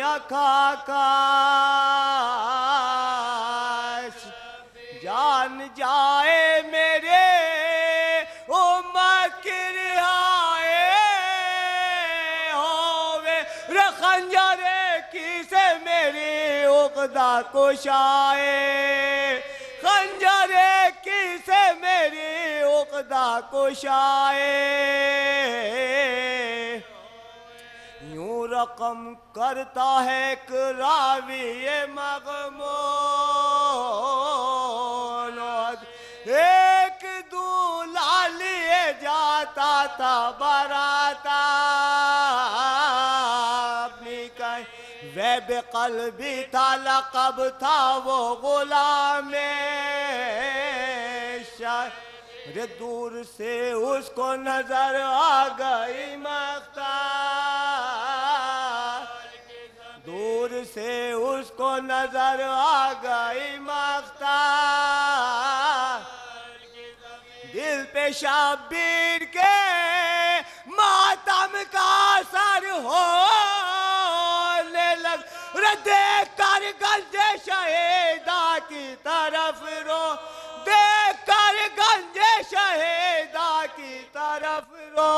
आकाश जान जाए मेरे मकर आए होवे रखंजरे की से मेरी उकदा कुशाए खंजरे की से मेरी उकदा कुशाए यूं रकम करता है एक रावी मगमोन एक दूल्हा लिए जाता था बराता अपनी कहीं वह बेकल्बी था लक़ब था वो गुलाम रे दूर से उसको नजर आ गई मख्ता दूर से उसको नजर आ गई मख्ता दिल पे शब्बीर के मातम का असर होने लग देख कर गंजे शहीदा की तरफ रो देख कर गंजे शहीदा की तरफ रो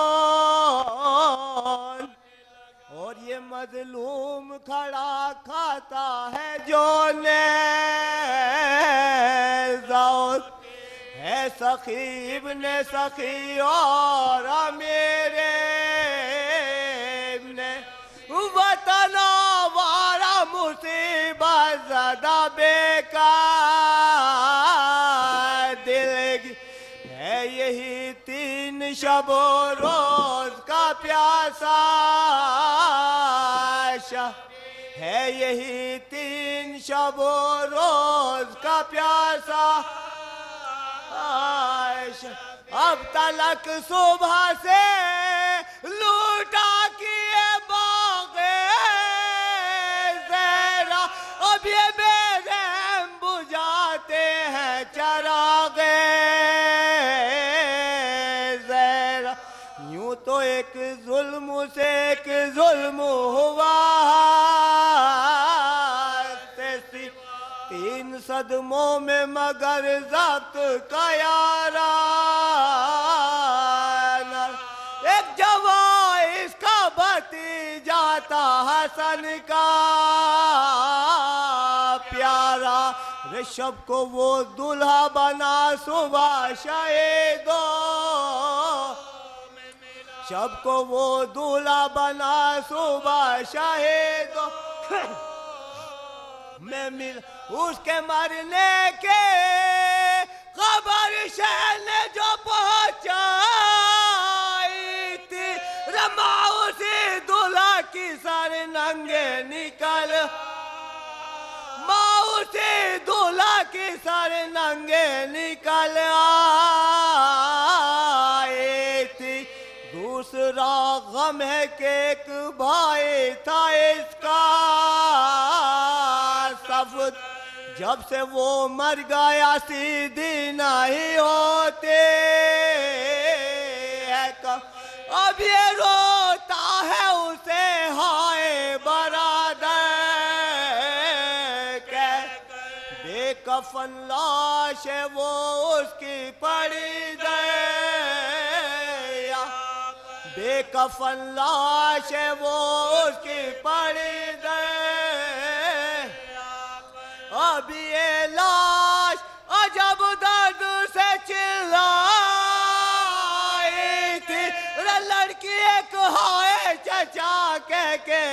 और ये मजलूम खड़ा खाता है जो ने है सखीब ने सखी और मेरे ने वतन वारा मुसीबत ज़दा बेकार दिल है यही 3 शब रोज का प्यासा है यही 3 शब रोज का प्यासा अब तलक सुबह से लूटा किए बागे ज़रा अब ये बेरहम बुझाते हैं चरागे ज़रा यूं तो एक जुल्म से एक जुल्म हुआ 3 सदमों में मगर ज़ब्त का यारा एक जवान इसका भतीजा था हसन का प्यारा ऋषभ को वो दूल्हा बना सुबह शहीदो शब को वो दूल्हा बना सुबह शहीदो में मिल उसके मरने के खबर शहर ने जो पहुंचाई थी रमा उसी दूल्हा की सर नंगे निकल माँ उसी दूल्हा की सर नंगे निकल आई थी दूसरा गम है कि एक भाई था इसका जब से वो मर गया सीधी नहीं होते अब ये रोता है उसे हाय बरादर के बेकफन लाश है वो उसकी पड़ी दया बेकफन लाश है वो उसकी पड़ी अब ये लाश अजब दर्द से चिल्लाई थी लड़की एक हाय चचा कह के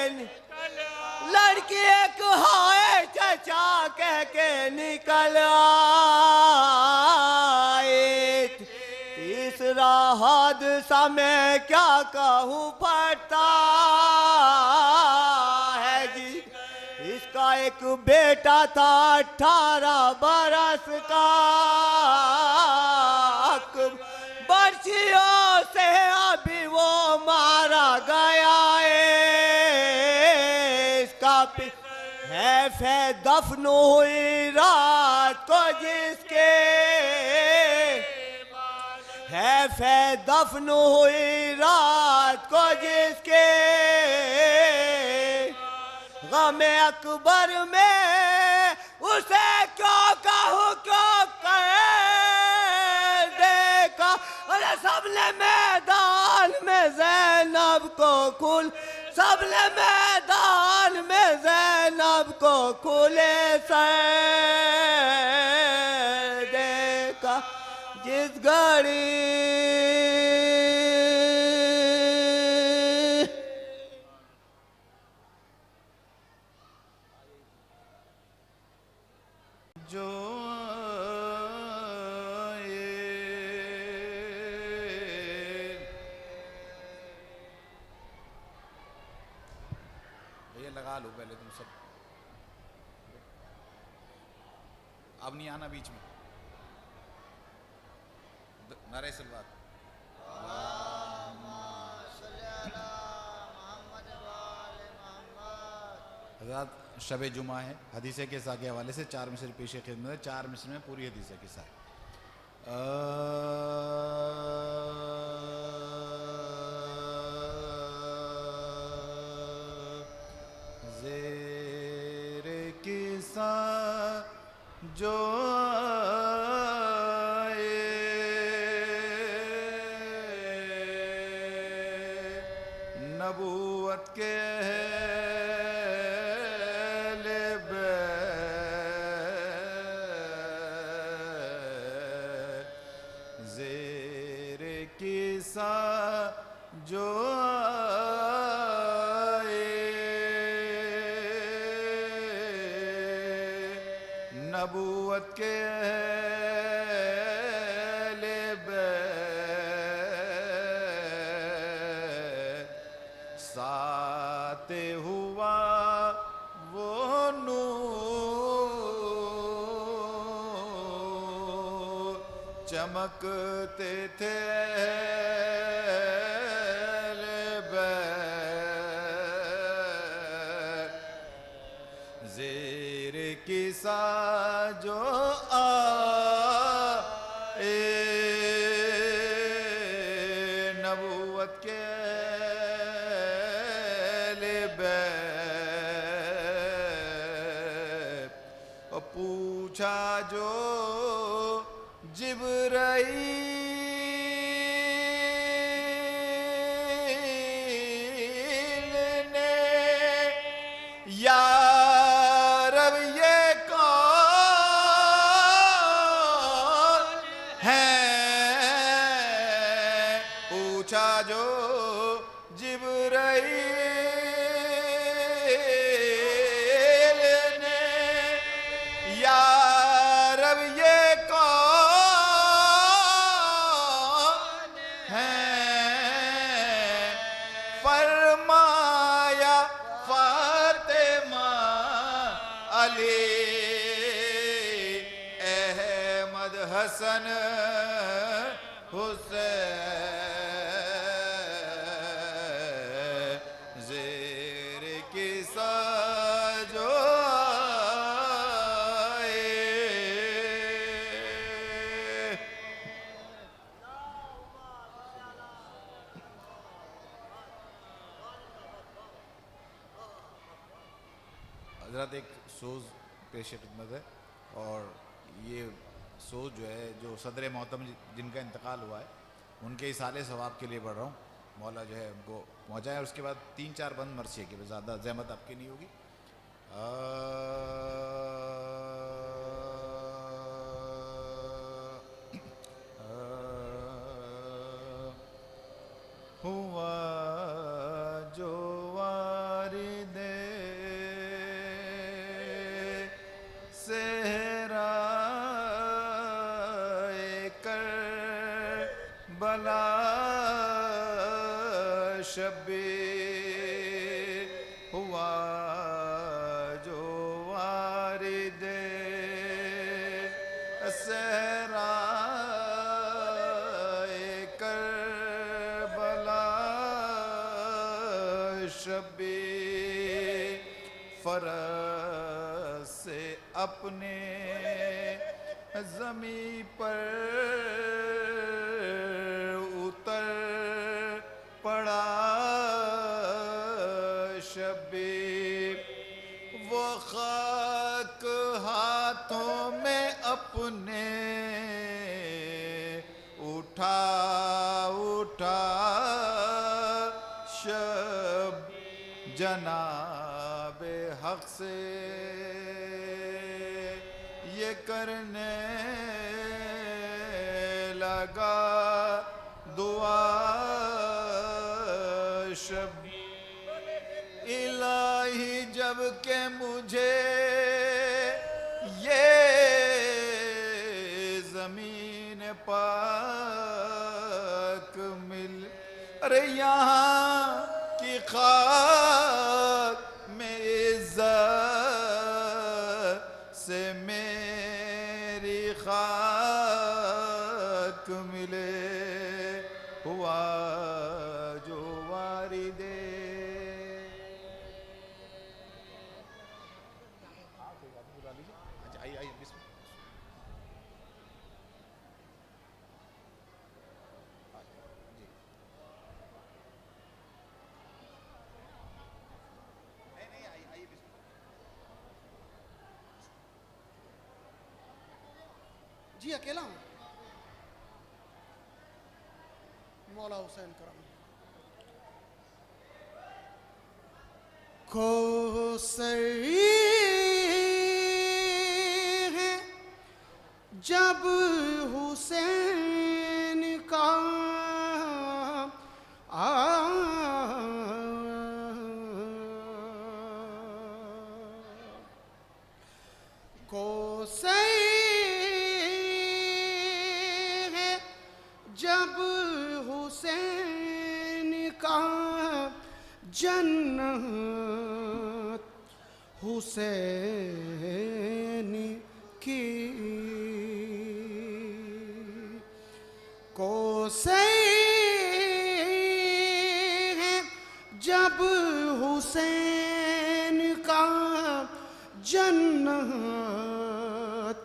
लड़की एक हाय चचा कह के निकल आई थी तीसरा हादसा मैं क्या कहूँ पड़ता है जी इसका एक बेटा था 18 बरस का बर्छियों से अभी वो मारा गया इसका है फे दफन हुई रात को जिसके है फे दफन हुई रात को जिसके गम अकबर में उसे क्यों कहूँ क्यों कर देखा। अरे सबने मैदान में ज़ैनब को खुल, सबने मैदान में ज़ैनब को खुले सर देखा। जिस घड़ी जो भैया लगा लो पहले तुम सब, अब नहीं आना बीच में। नारे सलवात। हज़रात शब जुमा है, हदीस के सा के हवाले से 4 मिसर पेश खिदमत है। 4 मिसर में पूरी हदीस के सा ज़ेरे किसा जो नबूवत के ज़ेरे किसा जो नबूवत के साते हुआ वो नूर चमकते थे ज़ेरे किसा जो नबूवत के पूछा जो जिब्राईल ने, या रब ये कौन है। पूछा जो जिब्राईल ने, या रब ये कौन है। फरमाया फातिमा अली अहमद हसन हुसैन ज़ेरे किसा जो हज़रत एक सोज़ पेश खिदमत है। और ये सोज़ जो है, जो सदर मोहतम जिनका इंतकाल हुआ है, उनके इसाले सवाब के लिए पढ़ रहा हूँ। मौला जो है उनको पहुँचाए। और उसके बाद 3-4 बंद मर्सी है कि ज़्यादा ज़हमत आपकी नहीं होगी। हुआ जो वारिदे सेहरा कर बला शब्बीर। हुआ जो वारिदे सेहरा कर बला शब्बीर। फरस से अपने ज़मी पर उतर पड़ा शब्बीर। जनाबे हक से ये करने लगा दुआ शब इलाही जब के मुझे ये जमीन पाक मिल, अरे यहाँ की खाक में इज्जत से मेरी खाक मिले, हुआ जो वारिदे। अच्छा आइए जी अकेला हूं। मौला हुसैन करम को सही है जब हुसैन का को सही है जब हुसैन का जन्नत हुसैन की को सही है जब हुसैन का जन्नत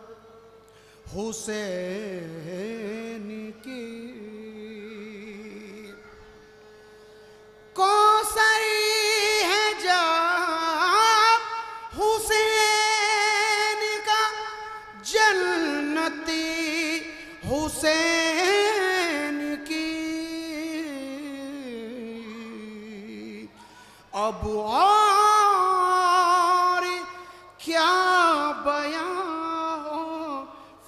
हुसैन की को सही है जब हुसैन का जन्नती हुसैन की अब और क्या बयां हो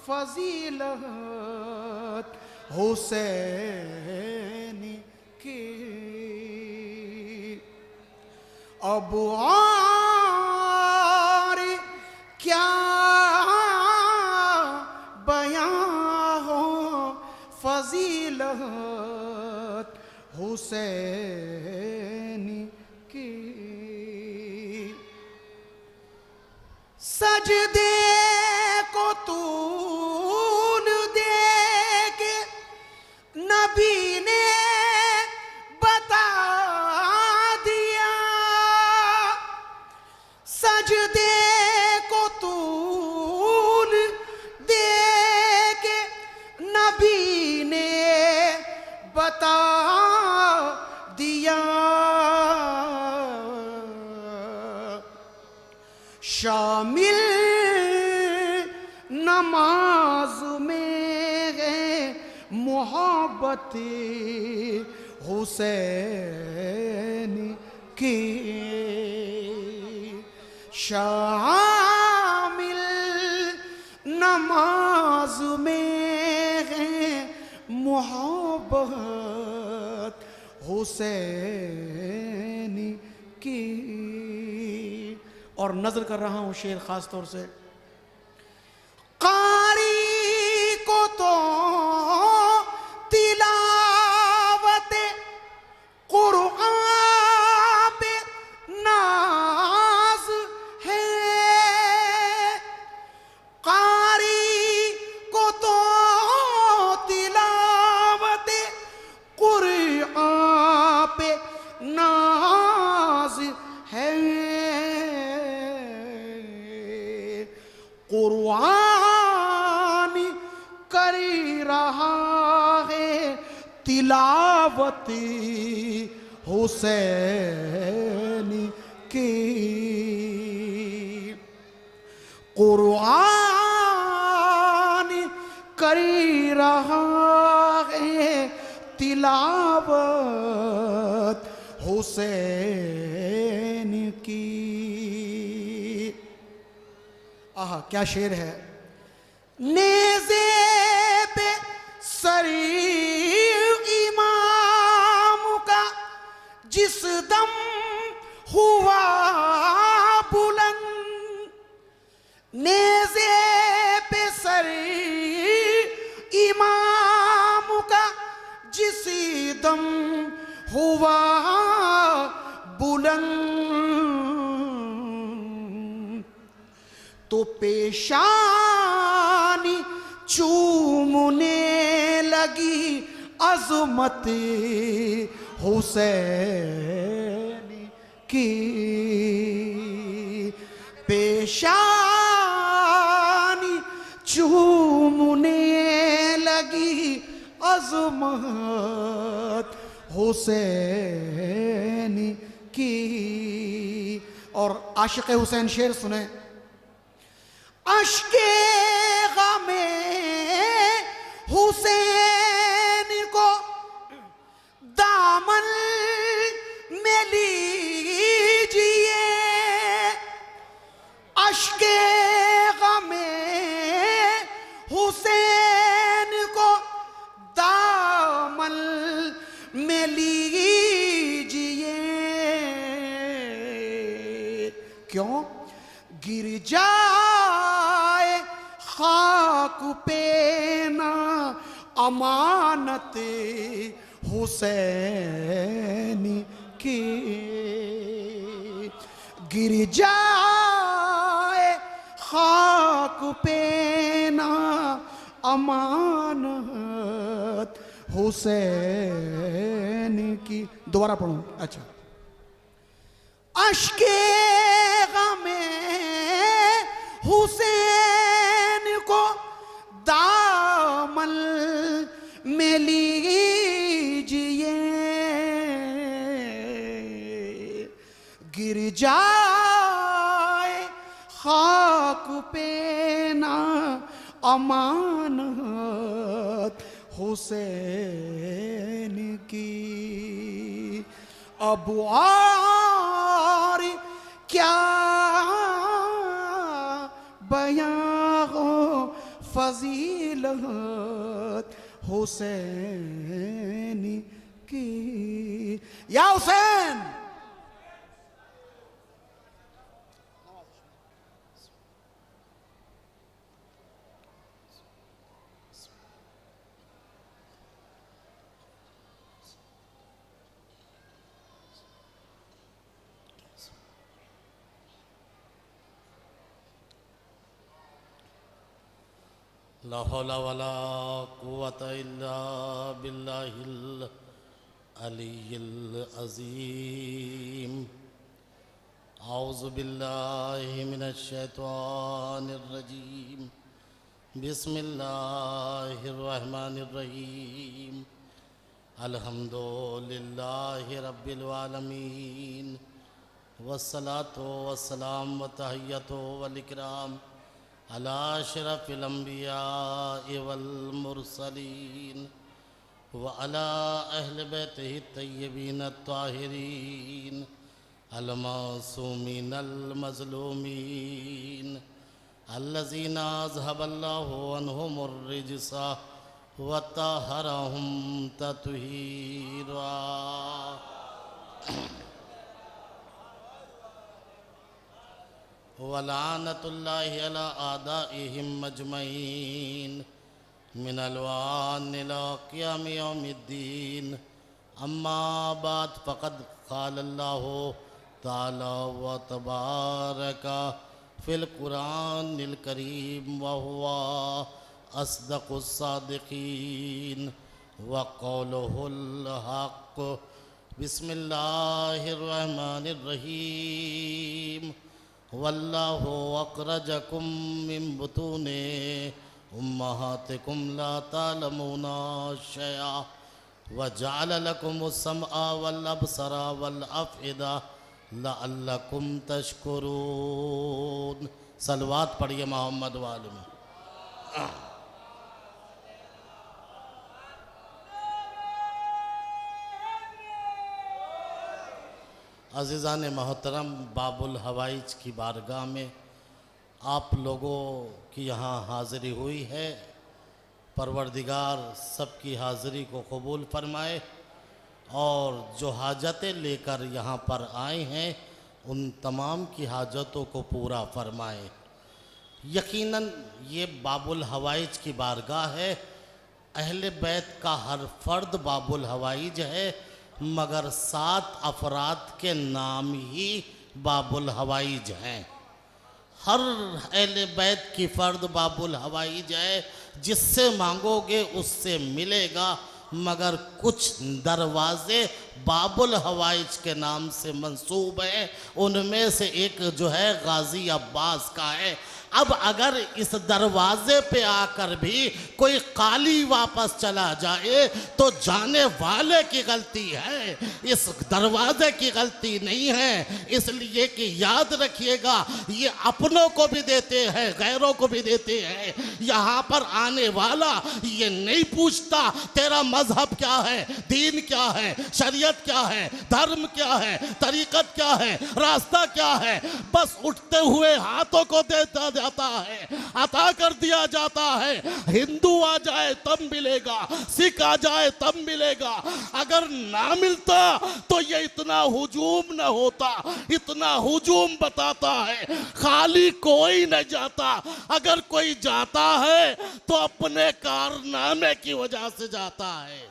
फजीलत हुसैन की, अब और क्या बयां हो फजीलत हुसैन की। सजदे को तूल दे के नबी ने बता दिया, सजदे को तूल दे के नबी ने बता दिया। शामिल नमाज में है मोहब्बत हुसैन की, शामिल नमाज में है मोहब्बत हुसैन की। और नजर कर रहा हूं शेर खास तौर से, कारी को तो तिलावत कुरान पे नाज है, कारी को तो तिलावत कुरान पे नाज है। कुरान कर रहा है तिलावत हुसैन की, कुरान कर रहा है तिलावत हुसैन की। आहा क्या शेर है। नेज़े पे सरी इमाम का जिस दम हुआ बुलंद, नेज़े पे सरी इमाम का जिस दम हुआ बुलंद, तो पेशानी चूमने लगी अज़मत हुसैन की। पेशानी चूमने लगी अज़मत हुसैन की। और आशिक़ हुसैन शेर सुने। अश्के गमे हुसैन को दामन में लीजिए, अश्के गमे हुसैन को दामन में लीजिए। क्यों? गिर जाए खाक पे ना अमानत हुसैन की। गिर जाए खाक पे ना अमानत हुसैन की। दोबारा पढ़ूं? अच्छा। अश्के गमे हुसैन को दामन में लीजिए, गिर जाए खाक पे ना अमानत हुसैन की। अब और क्या बयां हो फजीलत हुसैन की। या हुसैन, ला हौला वला कुव्वता इल्ला बिल्लाहिल अलिय्यिल अज़ीम। औज़ु बिल्लाहि मिनश शैतानिर रजीम। बिस्मिल्लाहिर रहमानिर रहीम। अल्हम्दुलिल्लाहि रब्बिल आलमीन। वस्सलातु वस्सलाम व तहिय्यतु वल इकराम अला अशरफिल अंबिया वल मुरसलीन व अला अहल बैतिहि तय्यबीन अत्ताहिरीन अल मासूमीन अल मज़लूमीन अल्लज़ीना अज़हबल्लाहु अन्हुमुर रिजसा व तहरहुम तत्हीरा। वलानतुल्लाहि अला आदाइहिम मजमईन मिनल वान इला क़ियाम यौमिद्दीन। अम्मा बाद फ़क़द क़ालल्लाहु तआला व तबारका फ़िल क़ुरानिल करीम व हुवा अस्दक़ुस सादिक़ीन व क़ौलुहुल हक़्क़। बिस्मिल्लाहिर रहमानिर रहीम। वल्लाहु अख़रजकुम मिन बुतूनि उम्महातिकुम ला तालमूना शयआ व जअल लकुमुस समअ वल अबसरा वल अफ़इदा लअल्लकुम तशकुरून। सलवात पढ़िए मोहम्मद वाले में। अज़ीज़ान मोहतरम, बाबुल हवाइज की बारगाह में आप लोगों की यहाँ हाज़िरी हुई है। परवरदिगार सबकी हाज़िरी को कबूल फरमाए और जो हाजतें लेकर यहाँ पर आए हैं उन तमाम की हाजतों को पूरा फरमाए। यकीनन ये बाबुल हवाइज की बारगाह है। अहले बैत का हर फर्द बाबुल हवाइज है, मगर 7 अफराद के नाम ही बाबुल हवाइज हैं। हर अहले बैत की फ़र्द बाबुल हवाइज है, जिससे मांगोगे उससे मिलेगा, मगर कुछ दरवाज़े बाबुल हवाइज के नाम से मंसूब हैं। उनमें से एक जो है गाज़ी अब्बास का है। अब अगर इस दरवाज़े पे आकर भी कोई काली वापस चला जाए तो जाने वाले की गलती है, इस दरवाज़े की गलती नहीं है। इसलिए कि याद रखिएगा, ये अपनों को भी देते हैं, गैरों को भी देते हैं। यहाँ पर आने वाला ये नहीं पूछता तेरा मजहब क्या है, दीन क्या है, शरीयत क्या है, धर्म क्या है, तरीक़त क्या है, रास्ता क्या है। बस उठते हुए हाथों को देता जाता है, अता कर दिया जाता है। हिंदू आ जाए तब मिलेगा, सिख आ जाए तब मिलेगा। अगर ना मिलता तो ये इतना हुजूम न होता, इतना हुजूम बताता है। खाली कोई न जाता, अगर कोई जाता है तो अपने कारनामे की वजह से जाता है।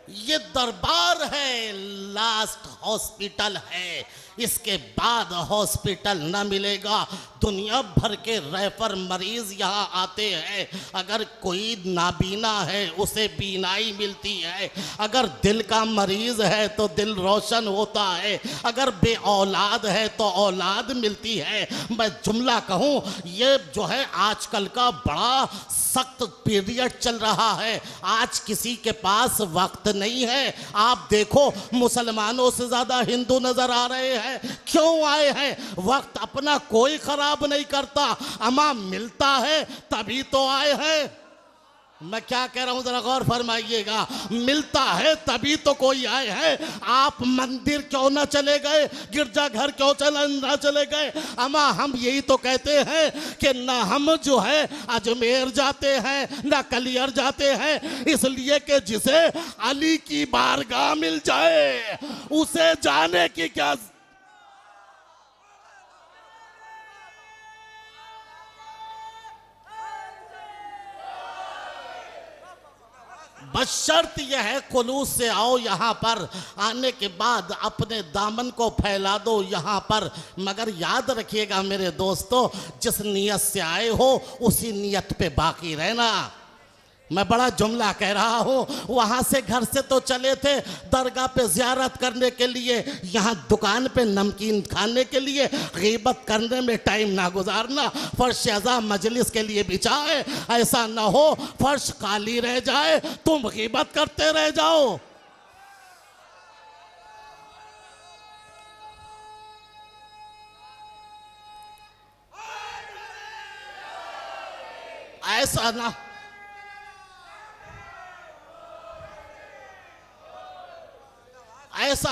ये दरबार है, लास्ट हॉस्पिटल है। इसके बाद हॉस्पिटल न मिलेगा। दुनिया भर के रेफर मरीज यहाँ आते हैं। अगर कोई नाबीना है उसे बीनाई मिलती है, अगर दिल का मरीज है तो दिल रोशन होता है, अगर बे औलाद है तो औलाद मिलती है। मैं जुमला कहूँ, ये जो है आजकल का बड़ा सख्त पीरियड चल रहा है। आज किसी के पास वक्त नहीं है। आप देखो, मुसलमानों से ज़्यादा हिंदू नज़र आ रहे हैं। क्यों आए हैं? वक्त अपना कोई ख़राब नहीं करता, अमा मिलता है तभी तो आए हैं। मैं क्या कह रहा हूं जरा गौर फरमाइएगा। मिलता है तभी तो कोई आए हैं। आप मंदिर क्यों ना चले गए, गिरजाघर क्यों ना चले गए? अमा हम यही तो कहते हैं कि ना हम जो है अजमेर जाते हैं ना कलियर जाते हैं, इसलिए कि जिसे अली की बारगाह मिल जाए उसे जाने की क्या। बस शर्त यह है, खुलूस से आओ यहाँ पर। आने के बाद अपने दामन को फैला दो यहाँ पर। मगर याद रखिएगा मेरे दोस्तों, जिस नियत से आए हो उसी नियत पे बाकी रहना। मैं बड़ा जुमला कह रहा हूँ। वहाँ से घर से तो चले थे दरगाह पे ज़ियारत करने के लिए, यहाँ दुकान पे नमकीन खाने के लिए। गीबत करने में टाइम ना गुजारना। फर्श अज़ा मजलिस के लिए बिछा है, ऐसा ना हो फर्श खाली रह जाए तुम गीबत करते रह जाओ। ऐसा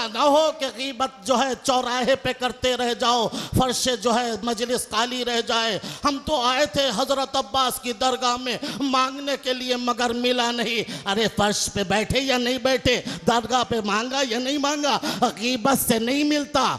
ना हो कि गीबत जो है चौराहे पे करते रह जाओ, फर्श जो है मजलिस खाली रह जाए। हम तो आए थे हजरत अब्बास की दरगाह में मांगने के लिए, मगर मिला नहीं। अरे फर्श पे बैठे या नहीं बैठे, दरगाह पे मांगा या नहीं मांगा, गीबत से नहीं मिलता।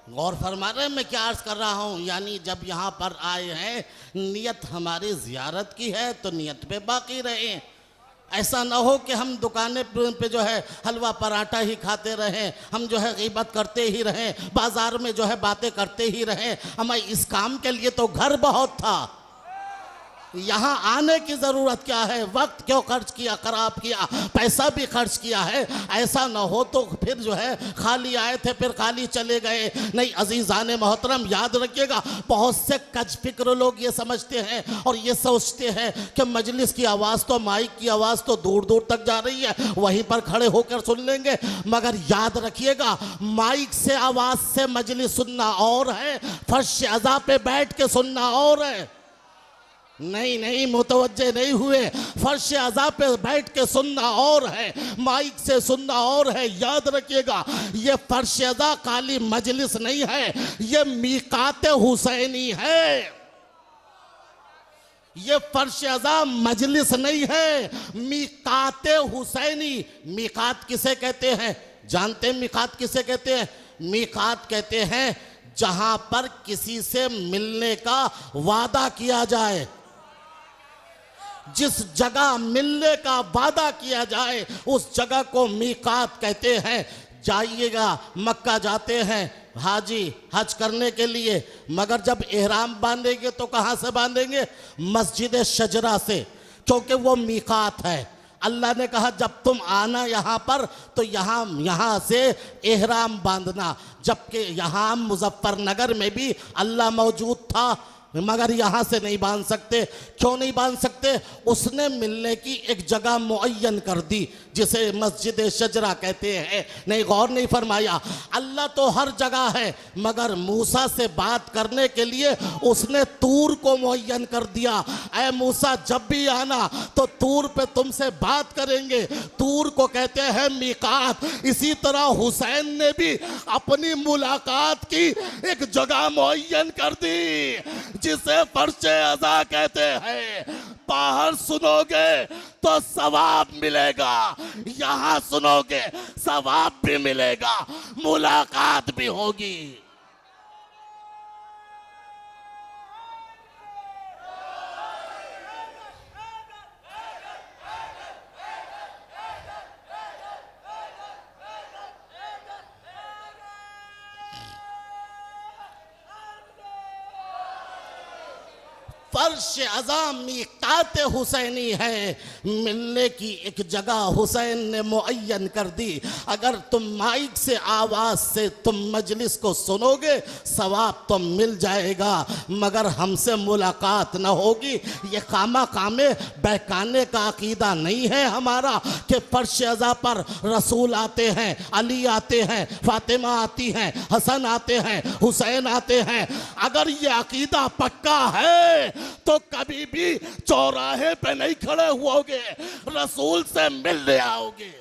गौर फरमा रहे हैं मैं क्या अर्ज कर रहा हूँ। यानी जब यहाँ पर आए हैं, नियत हमारी ज़ियारत की है तो नियत पे बाकी रहें। ऐसा ना हो कि हम दुकानें पे जो है हलवा पराठा ही खाते रहें, हम जो है गीबत करते ही रहें, बाज़ार में जो है बातें करते ही रहें। हमें इस काम के लिए तो घर बहुत था, यहाँ आने की ज़रूरत क्या है? वक्त क्यों खर्च किया, खराब किया, पैसा भी खर्च किया है। ऐसा ना हो तो फिर जो है खाली आए थे फिर खाली चले गए। नहीं अजीज़ान मोहतरम, याद रखिएगा, बहुत से कज फिक्र लोग ये समझते हैं और ये सोचते हैं कि मजलिस की आवाज़ तो, माइक की आवाज़ तो दूर दूर तक जा रही है, वहीं पर खड़े होकर सुन लेंगे। मगर याद रखिएगा, माइक से आवाज़ से मजलिस सुनना और है, फर्श अज़ा पे बैठ के सुनना और है। नहीं मुतवज्जे नहीं हुए। फर्श अज़ा पे बैठ के सुनना और है, माइक से सुनना और है। याद रखिएगा, ये फर्श अज़ा काली मजलिस नहीं है, ये मीकाते हुसैनी है। ये फर्श अज़ा मजलिस नहीं है, मीकाते हुसैनी। मीकात किसे कहते हैं जानते हैं? मीकात किसे कहते हैं? मीकात कहते हैं जहां पर किसी से मिलने का वादा किया जाए। जिस जगह मिलने का वादा किया जाए उस जगह को मीकात कहते हैं। जाइएगा, मक्का जाते हैं हाजी हज करने के लिए, मगर जब एहराम बांधेंगे तो कहाँ से बांधेंगे? मस्जिद शजरा से, क्योंकि वो मीकात है। अल्लाह ने कहा जब तुम आना यहाँ पर तो यहाँ से एहराम बांधना। जबकि यहाँ मुजफ्फरनगर में भी अल्लाह मौजूद था, मगर यहाँ से नहीं बांध सकते। क्यों नहीं बांध सकते? उसने मिलने की एक जगह मुअय्यन कर दी जिसे मस्जिद शजरा कहते हैं। नहीं, गौर नहीं फरमाया। अल्लाह तो हर जगह है, मगर मूसा से बात करने के लिए उसने तूर को मुअय्यन कर दिया। ऐ मूसा, जब भी आना तो तूर पे तुमसे बात करेंगे। तूर को कहते हैं मीकात। इसी तरह हुसैन ने भी अपनी मुलाकात की एक जगह मुअय्यन कर दी जिसे फर्शे अज़ा कहते हैं। बाहर सुनोगे तो सवाब मिलेगा, यहाँ सुनोगे सवाब भी मिलेगा, मुलाकात भी होगी। फर्श अज़ा मीकात हुसैनी है, मिलने की एक जगह हुसैन ने मुअय्यन कर दी। अगर तुम माइक से आवाज़ से तुम मजलिस को सुनोगे सवाब तो मिल जाएगा, मगर हमसे मुलाकात न होगी। ये कामा कामे बहकाने का अकीदा नहीं है हमारा कि फर्श अज़ा पर रसूल आते हैं, अली आते हैं, फातिमा आती हैं, हसन आते हैं, हुसैन आते हैं। अगर ये अकीदा पक्का है तो कभी भी चौराहे पे नहीं खड़े हुओगे, रसूल से मिलने आओगे।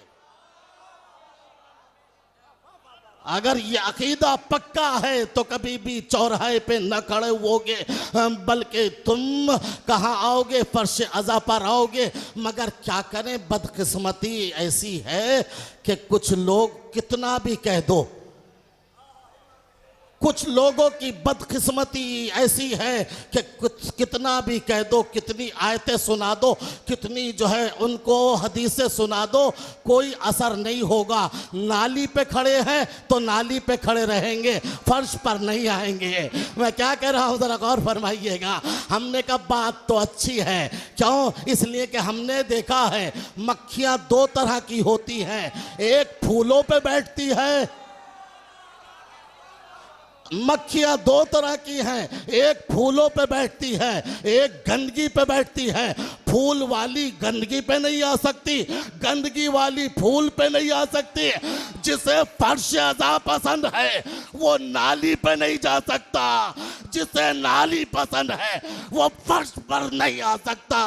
अगर ये अकीदा पक्का है तो कभी भी चौराहे पे न खड़े हुओगे, बल्कि तुम कहाँ आओगे? फर्श अज़ा पर आओगे। मगर क्या करें, बदकिस्मती ऐसी है कि कुछ लोग कितना भी कह दो, कुछ लोगों की बदकिस्मती ऐसी है कि कुछ कितना भी कह दो, कितनी आयतें सुना दो, कितनी जो है उनको हदीसें सुना दो, कोई असर नहीं होगा। नाली पे खड़े हैं तो नाली पे खड़े रहेंगे, फर्श पर नहीं आएंगे। मैं क्या कह रहा हूँ ज़रा गौर फरमाइएगा। हमने कहा बात तो अच्छी है, क्यों? इसलिए कि हमने देखा है मक्खियाँ दो तरह की होती हैं, एक फूलों पे बैठती है। मक्खियाँ दो तरह की हैं, एक फूलों पे बैठती है, एक गंदगी पे बैठती है। फूल वाली गंदगी पे नहीं आ सकती, गंदगी वाली फूल पे नहीं आ सकती। जिसे फर्श अज़ा पसंद है वो नाली पे नहीं जा सकता, जिसे नाली पसंद है वो फर्श पर नहीं आ सकता।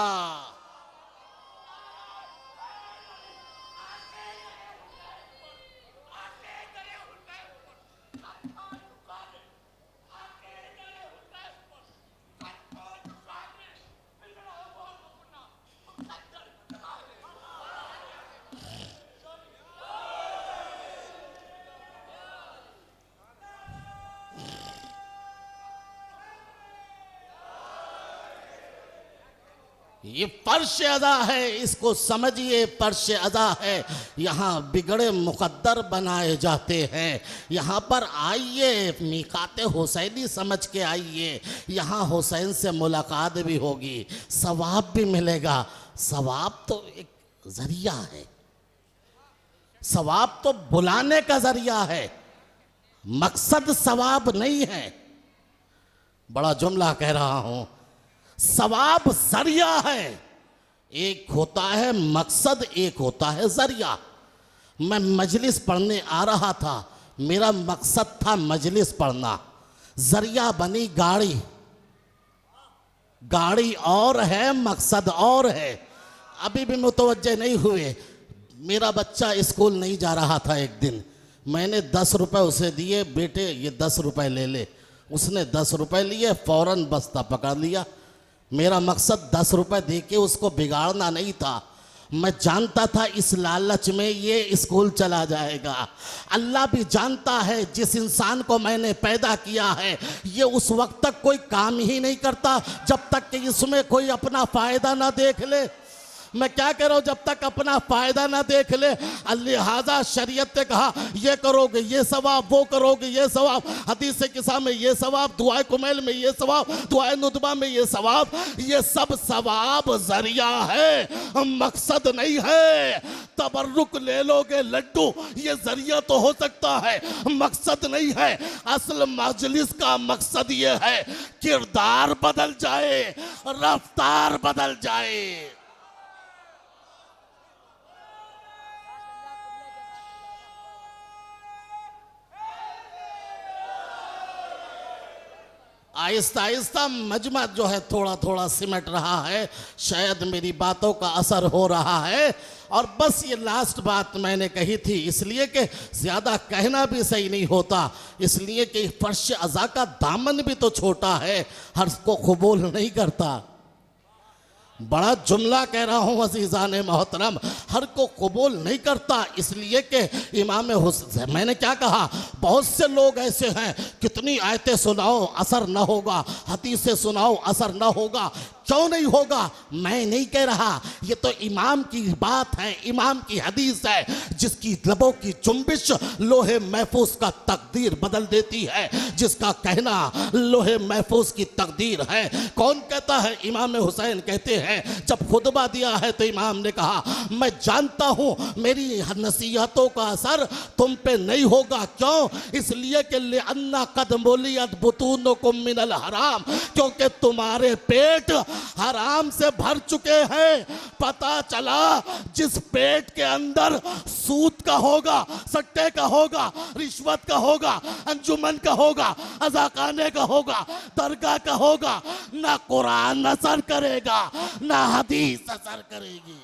ये फर्श अदा है, इसको समझिए फर्श अदा है। यहाँ बिगड़े मुकद्दर बनाए जाते हैं। यहाँ पर आइए, मीकाते हुसैनी समझ के आइए। यहाँ हुसैन से मुलाकात भी होगी, सवाब भी मिलेगा। सवाब तो एक जरिया है, सवाब तो बुलाने का जरिया है, मकसद सवाब नहीं है। बड़ा जुमला कह रहा हूं, सवाब जरिया है। एक होता है मकसद, एक होता है जरिया। मैं मजलिस पढ़ने आ रहा था, मेरा मकसद था मजलिस पढ़ना, जरिया बनी गाड़ी। गाड़ी और है, मकसद और है। अभी भी मुतवज्जे नहीं हुए। मेरा बच्चा स्कूल नहीं जा रहा था। एक दिन मैंने 10 रुपए उसे दिए, बेटे ये 10 रुपए ले ले। उसने 10 रुपए लिए, फौरन बस्ता पकड़ लिया। मेरा मकसद 10 रुपए दे के उसको बिगाड़ना नहीं था। मैं जानता था इस लालच में ये स्कूल चला जाएगा। अल्लाह भी जानता है जिस इंसान को मैंने पैदा किया है ये उस वक्त तक कोई काम ही नहीं करता जब तक कि इसमें कोई अपना फायदा ना देख ले। मैं क्या कह रहा हूं, जब तक अपना फायदा ना देख ले। लिहाजा शरीयत ने कहा ये करोगे ये सवाब, वो करोगे ये सवाब, हदीस किसा में ये सवाब, दुआए कुमैल में ये सवाब, दुआए नुदबा में ये सवाब। ये सब सवाब जरिया है, मकसद नहीं है। तबर्रुक ले लोगे लड्डू, ये जरिया तो हो सकता है, मकसद नहीं है। असल मजलिस का मकसद ये है किरदार बदल जाए, रफ्तार बदल जाए। आहिस्ता आहिस्ता मजमा जो है थोड़ा थोड़ा सिमट रहा है। शायद मेरी बातों का असर हो रहा है। और बस ये लास्ट बात मैंने कही थी इसलिए कि ज़्यादा कहना भी सही नहीं होता, इसलिए कि फर्श अज़ा का दामन भी तो छोटा है, हर को कबूल नहीं करता। बड़ा जुमला कह रहा हूँ अज़ीज़ान मोहतरम, हर को कबूल नहीं करता। इसलिए कि इमाम हुसैन, मैंने क्या कहा, बहुत से लोग ऐसे हैं, कितनी आयतें सुनाओ असर न होगा, हदीसें सुनाओ असर न होगा। क्यों नहीं होगा? मैं नहीं कह रहा, ये तो इमाम की बात है, इमाम की हदीस है, जिसकी लबों की जुम्बिश लोहे महफूज का तकदीर बदल देती है, जिसका कहना लोहे महफूज की तकदीर है। कौन कहता है? इमाम हुसैन कहते हैं, जब खुतबा दिया है तो इमाम ने कहा, मैं जानता हूं मेरी नसीहतों का असर तुम पे नहीं होगा। क्यों? इसलिए कि लिअन्ना कद मुलियत बुतूनुकुम मिनल हराम, क्योंकि तुम्हारे पेट हराम से भर चुके हैं। पता चला जिस पेट के अंदर सूद का होगा, सट्टे का होगा, रिश्वत का होगा, अंजुमन का होगा, अज़ाखाने का होगा, दरगाह का होगा, ना कुरान असर करेगा ना हदीस असर करेगी।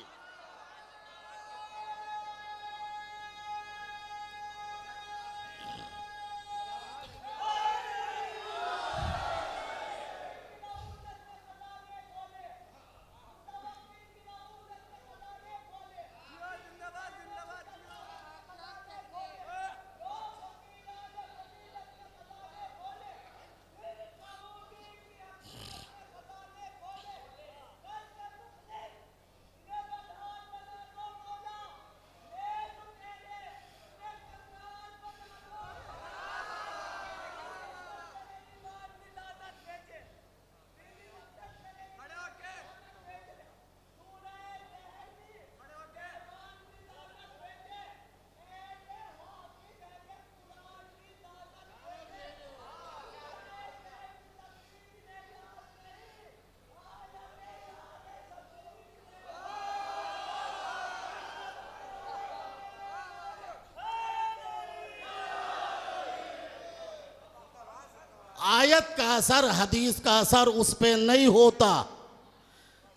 आयत का असर, हदीस का असर उस पे नहीं होता।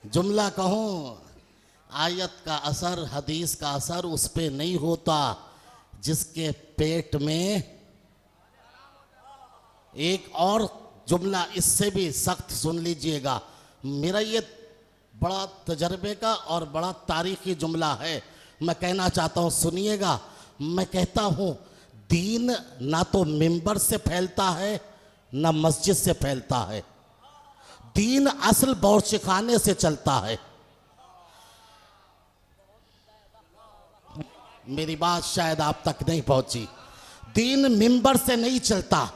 जुमला कहूं, आयत का असर, हदीस का असर उस पे नहीं होता जिसके पेट में। एक और जुमला इससे भी सख्त सुन लीजिएगा, मेरा ये बड़ा तजर्बे का और बड़ा तारीखी जुमला है, मैं कहना चाहता हूँ, सुनिएगा। मैं कहता हूँ दीन ना तो मिंबर से फैलता है ना मस्जिद से फैलता है। दीन असल बौरचिखाने से चलता है। मेरी बात शायद आप तक नहीं पहुंची। दीन मिंबर से नहीं चलता,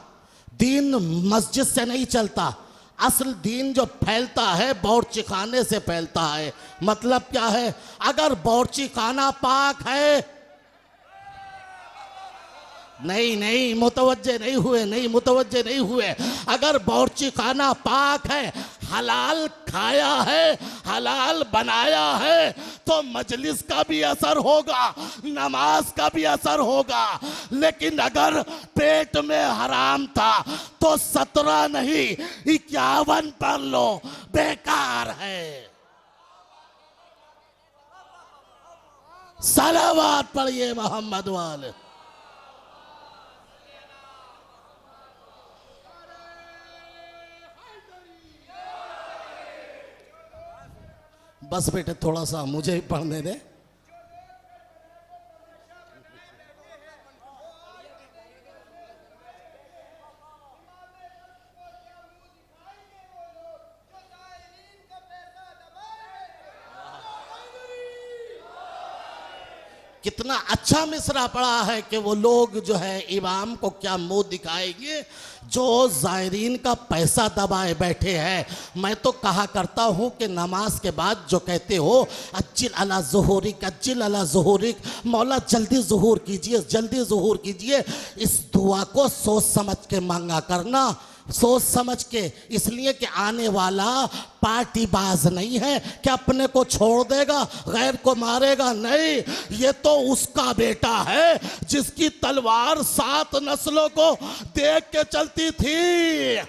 दीन मस्जिद से नहीं चलता। असल दीन जो फैलता है बावर्ची खाने से फैलता है। मतलब क्या है? अगर बावर्ची खाना पाक है, नहीं मुतवज्जे नहीं हुए। अगर बावर्ची खाना पाक है, हलाल खाया है, हलाल बनाया है, तो मजलिस का भी असर होगा, नमाज का भी असर होगा। लेकिन अगर पेट में हराम था तो 17 नहीं 51 पढ़ लो, बेकार है। सलावत पढ़िए मोहम्मद वाले। बस बेटे थोड़ा सा मुझे ही पढ़ने दे। कितना अच्छा मिसरा पड़ा है कि वो लोग जो है इमाम को क्या मुंह दिखाएंगे जो जायरीन का पैसा दबाए बैठे हैं। मैं तो कहा करता हूँ कि नमाज के बाद जो कहते हो अज्जिल अला ज़ुहूरिक, मौला जल्दी ज़ुहूर कीजिए, इस दुआ को सोच समझ के मांगा करना, सोच समझ के। इसलिए कि आने वाला पार्टीबाज नहीं है कि अपने को छोड़ देगा, गैर को मारेगा। नहीं, ये तो उसका बेटा है जिसकी तलवार 7 नस्लों को देख के चलती थी।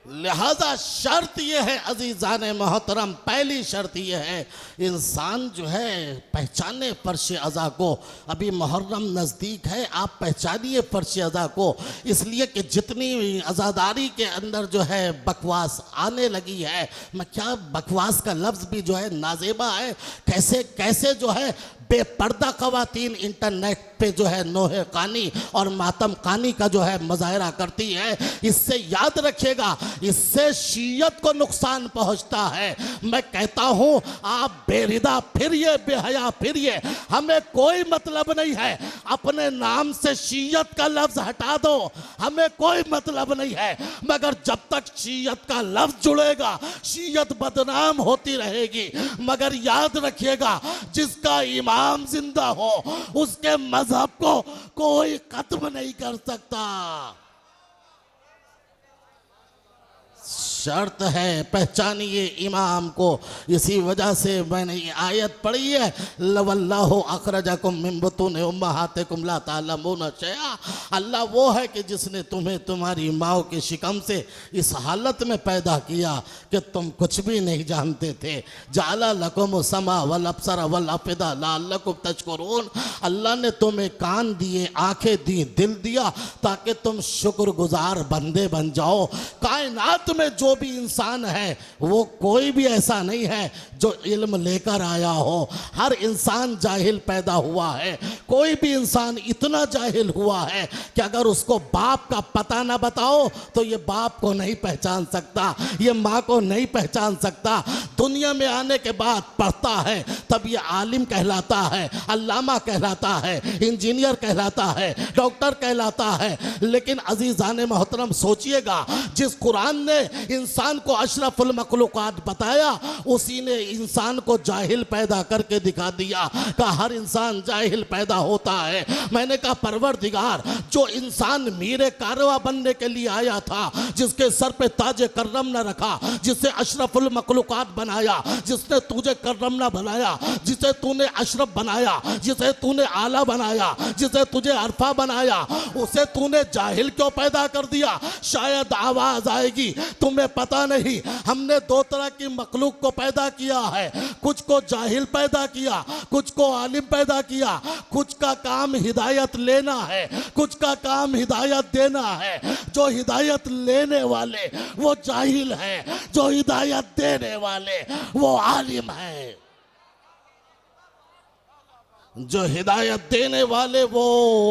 लिहाजा शर्त यह है अजीज़ान मोहतरम, पहली शर्त यह है इंसान जो है पहचाने फर्श अज़ा को। अभी मुहर्रम नज़दीक है, आप पहचानिए फर्श अज़ा को। इसलिए कि जितनी अज़ादारी के अंदर जो है बकवास आने लगी है, मैं क्या बकवास का लफ्ज़ भी जो है नाजेबा है। कैसे कैसे जो है बेपर्दा ख़वातीन इंटरनेट पे जो है नोहे कानी और मातम कानी का जो है मुजाहरा करती है। इससे याद रखिएगा, इससे शीयत को नुकसान पहुंचता है। मैं कहता हूं आप बेरिदा फिरिए, बेहया फिरिए, हमें कोई मतलब नहीं है। अपने नाम से शीयत का लफ्ज हटा दो, हमें कोई मतलब नहीं है। मगर जब तक शीयत का लफ्ज जुड़ेगा शीयत बदनाम होती रहेगी। मगर याद रखिएगा, जिसका ईमान जिंदा हो उसके मजहब को कोई खत्म नहीं कर सकता। शर्त है पहचानिए इमाम को। इसी वजह से मैंने ये आयत पढ़ी है, लवल्लाहु अखरजकुम मिन बुतूनि उम्महातिकुम ला तालमून शैआ। अल्लाह वो है कि जिसने तुम्हें तुम्हारी माँ के शिकम से इस हालत में पैदा किया कि तुम कुछ भी नहीं जानते थे। जाला लकुम समा वल अब्सर वल अफिदा लअल्लकुम तशकुरून। अल्लाह ने तुम्हें कान दिए, आंखें दी, दिल दिया ताकि तुम शुक्रगुजार बंदे बन जाओ। कायनात में जो भी इंसान है वो कोई भी ऐसा नहीं है जो इल्म लेकर आया हो। हर इंसान जाहिल पैदा हुआ है। कोई भी इंसान इतना जाहिल हुआ है कि अगर उसको बाप का पता ना बताओ तो ये बाप को नहीं पहचान सकता, ये माँ को नहीं पहचान सकता। दुनिया में आने के बाद पढ़ता है तब ये आलिम कहलाता है, अल्लामा कहलाता है, इंजीनियर कहलाता है, डॉक्टर कहलाता है। लेकिन अजीज़ान मोहतरम सोचिएगा, जिस कुरान ने इंसान को अशरफुल मखलूकात बताया उसी ने इंसान को जाहिल पैदा करके दिखा दिया कि हर इंसान जाहिल पैदा होता है। मैंने कहा परवरदिगार, जो इंसान मीरे कारवा बनने के लिए आया था, जिसके सर पे ताजे करम न रखा, जिसे अशरफुल मखलूकात बनाया, जिसने तुझे करम न बनाया, जिसे तूने अशरफ बनाया, जिसे तूने आला बनाया, जिसे तुझे अरफा बनाया, उसे तूने जाहिल क्यों पैदा कर दिया? शायद आवाज आएगी, तुम्हें पता नहीं, हमने दो तरह की मखलूक को पैदा किया है। कुछ को जाहिल पैदा किया, कुछ को आलिम पैदा किया। कुछ का काम हिदायत लेना है, कुछ का काम हिदायत देना है। जो हिदायत लेने वाले वो जाहिल है, जो हिदायत देने वाले वो आलिम है। जो हिदायत देने वाले वो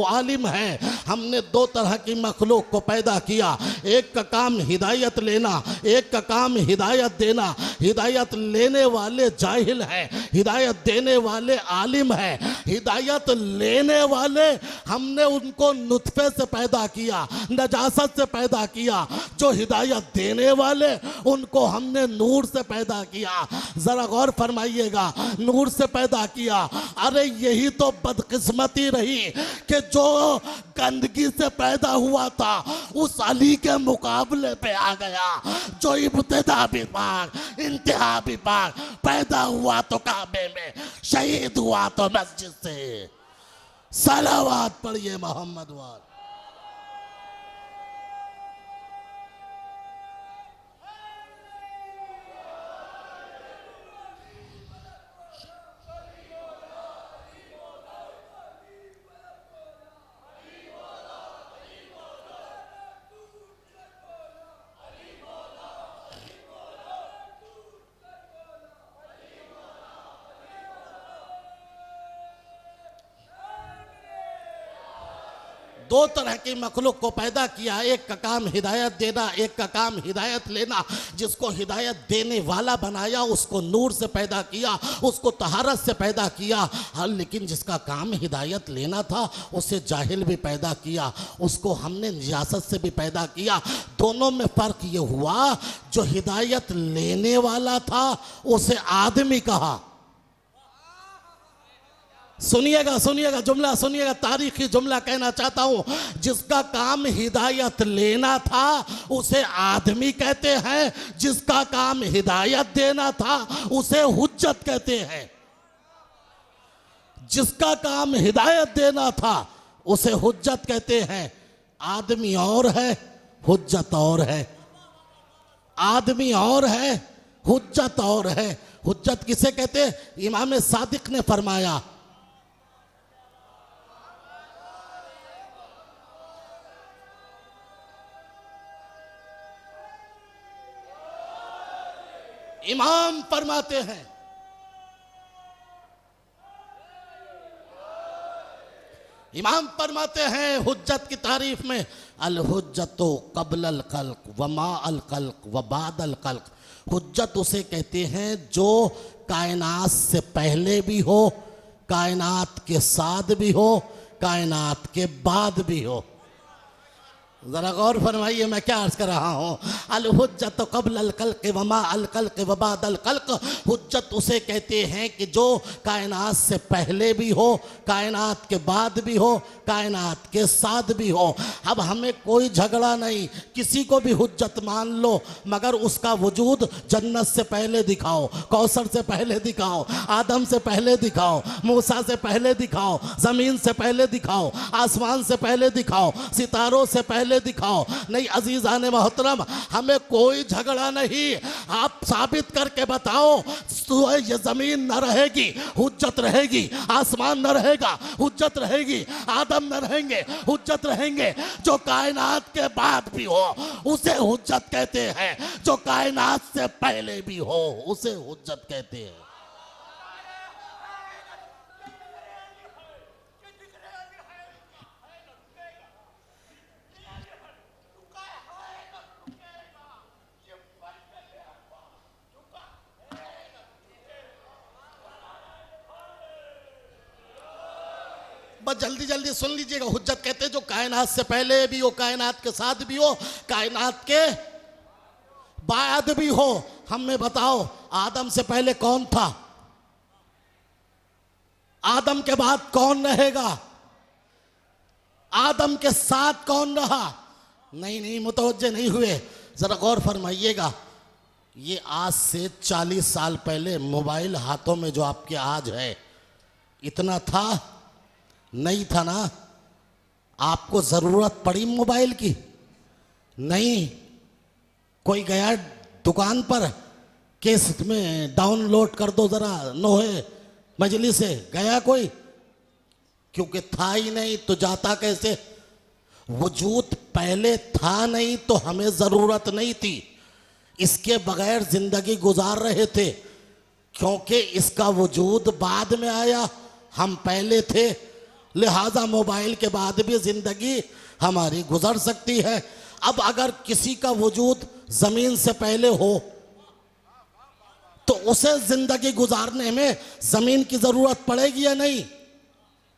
आलिम है। हमने दो तरह की मखलूक को पैदा किया, एक का काम हिदायत लेना, एक का काम हिदायत देना। हिदायत लेने वाले जाहिल हैं, हिदायत देने वाले आलिम हैं। हिदायत लेने वाले हमने उनको नुत्फे से पैदा किया, नजासत से पैदा किया। जो हिदायत देने वाले उनको हमने नूर से पैदा किया। जरा गौर फरमाइएगा, नूर से पैदा किया। अरे यही तो बदकिस्मती रही कि जो गंदगी से पैदा हुआ था उस अली के मुकाबले पे आ गया। जो इब्तिदा भी पाक, इंतहा भी पाक, पैदा हुआ तो काबे में, शहीद हुआ तो मस्जिद से। सलावत पढ़िए मोहम्मद वाल। दो तरह की मखलूक को पैदा किया, एक का काम हिदायत देना, एक का काम हिदायत लेना। जिसको हिदायत देने वाला बनाया उसको नूर से पैदा किया, उसको तहारत से पैदा किया। हाँ, लेकिन जिसका काम हिदायत लेना था उसे जाहिल भी पैदा किया, उसको हमने निजासत से भी पैदा किया। दोनों में फ़र्क ये हुआ, जो हिदायत लेने वाला था उसे आदमी कहा। सुनिएगा सुनिएगा, जुमला सुनिएगा, तारीखी जुमला कहना चाहता हूं। जिसका काम हिदायत लेना था उसे आदमी कहते हैं, जिसका काम हिदायत देना था उसे हुज्जत कहते हैं। जिसका काम हिदायत देना था उसे हुज्जत कहते हैं। आदमी और है, हुज्जत और है। आदमी और है, हुज्जत और है। हुज्जत किसे कहते हैं? इमाम सादिक ने फरमाया, इमाम फरमाते हैं, इमाम फरमाते हैं हुज्जत की तारीफ में, अल हुज्जतो कब्ल अल खल्क व मा अल खल्क व बाद अल खल्क। हुज्जत उसे कहते हैं जो कायनात से पहले भी हो, कायनात के साथ भी हो, कायनात के बाद भी हो। जरा गौर फरमाइए मैं क्या अर्ज कर रहा हूँ। अल हुज्जत कब्ल अल खल्क व मा अल खल्क व बाद अल खल्क। हुज्जत उसे कहते हैं कि जो कायनात से पहले भी हो, कायनात के बाद भी हो, कायनात के साथ भी हो। अब हमें कोई झगड़ा नहीं, किसी को भी हुज्जत मान लो, मगर उसका वजूद जन्नत से पहले दिखाओ, कौसर से पहले दिखाओ, आदम से पहले दिखाओ, मूसा से पहले दिखाओ, ज़मीन से पहले दिखाओ, आसमान से पहले दिखाओ, सितारों से पहले दिखाओ। नहीं अजीज़ान मोहतरम, हमें कोई झगड़ा नहीं। आप साबित करके बताओ, तो ये ज़मीन न रहेगी, हुज्जत रहेगी, आसमान न रहेगा, हुज्जत रहेगी, आदम न रहेंगे, हुज्जत रहेंगे। जो कायनात के बाद भी हो उसे हुज्जत कहते हैं, जो कायनात से पहले भी हो उसे हुज्जत कहते हैं। बस जल्दी जल्दी सुन लीजिएगा। हुज्जत कहते हैं जो कायनात से पहले भी हो, कायनात के साथ भी हो, कायनात के बाद भी हो। हमें बताओ, आदम से पहले कौन था? आदम के बाद कौन रहेगा? आदम के साथ कौन रहा? नहीं मुतवज्जे नहीं हुए, जरा गौर फरमाइएगा। ये आज से 40 साल पहले मोबाइल हाथों में जो आपके आज है, इतना था? नहीं था ना। आपको जरूरत पड़ी मोबाइल की? नहीं। कोई गया दुकान पर केस में डाउनलोड कर दो जरा नोहे मजलिस से, गया कोई? क्योंकि था ही नहीं तो जाता कैसे? वजूद पहले था नहीं तो हमें जरूरत नहीं थी, इसके बगैर जिंदगी गुजार रहे थे। क्योंकि इसका वजूद बाद में आया, हम पहले थे, लिहाजा मोबाइल के बाद भी जिंदगी हमारी गुजर सकती है। अब अगर किसी का वजूद जमीन से पहले हो तो उसे जिंदगी गुजारने में जमीन की जरूरत पड़ेगी या नहीं?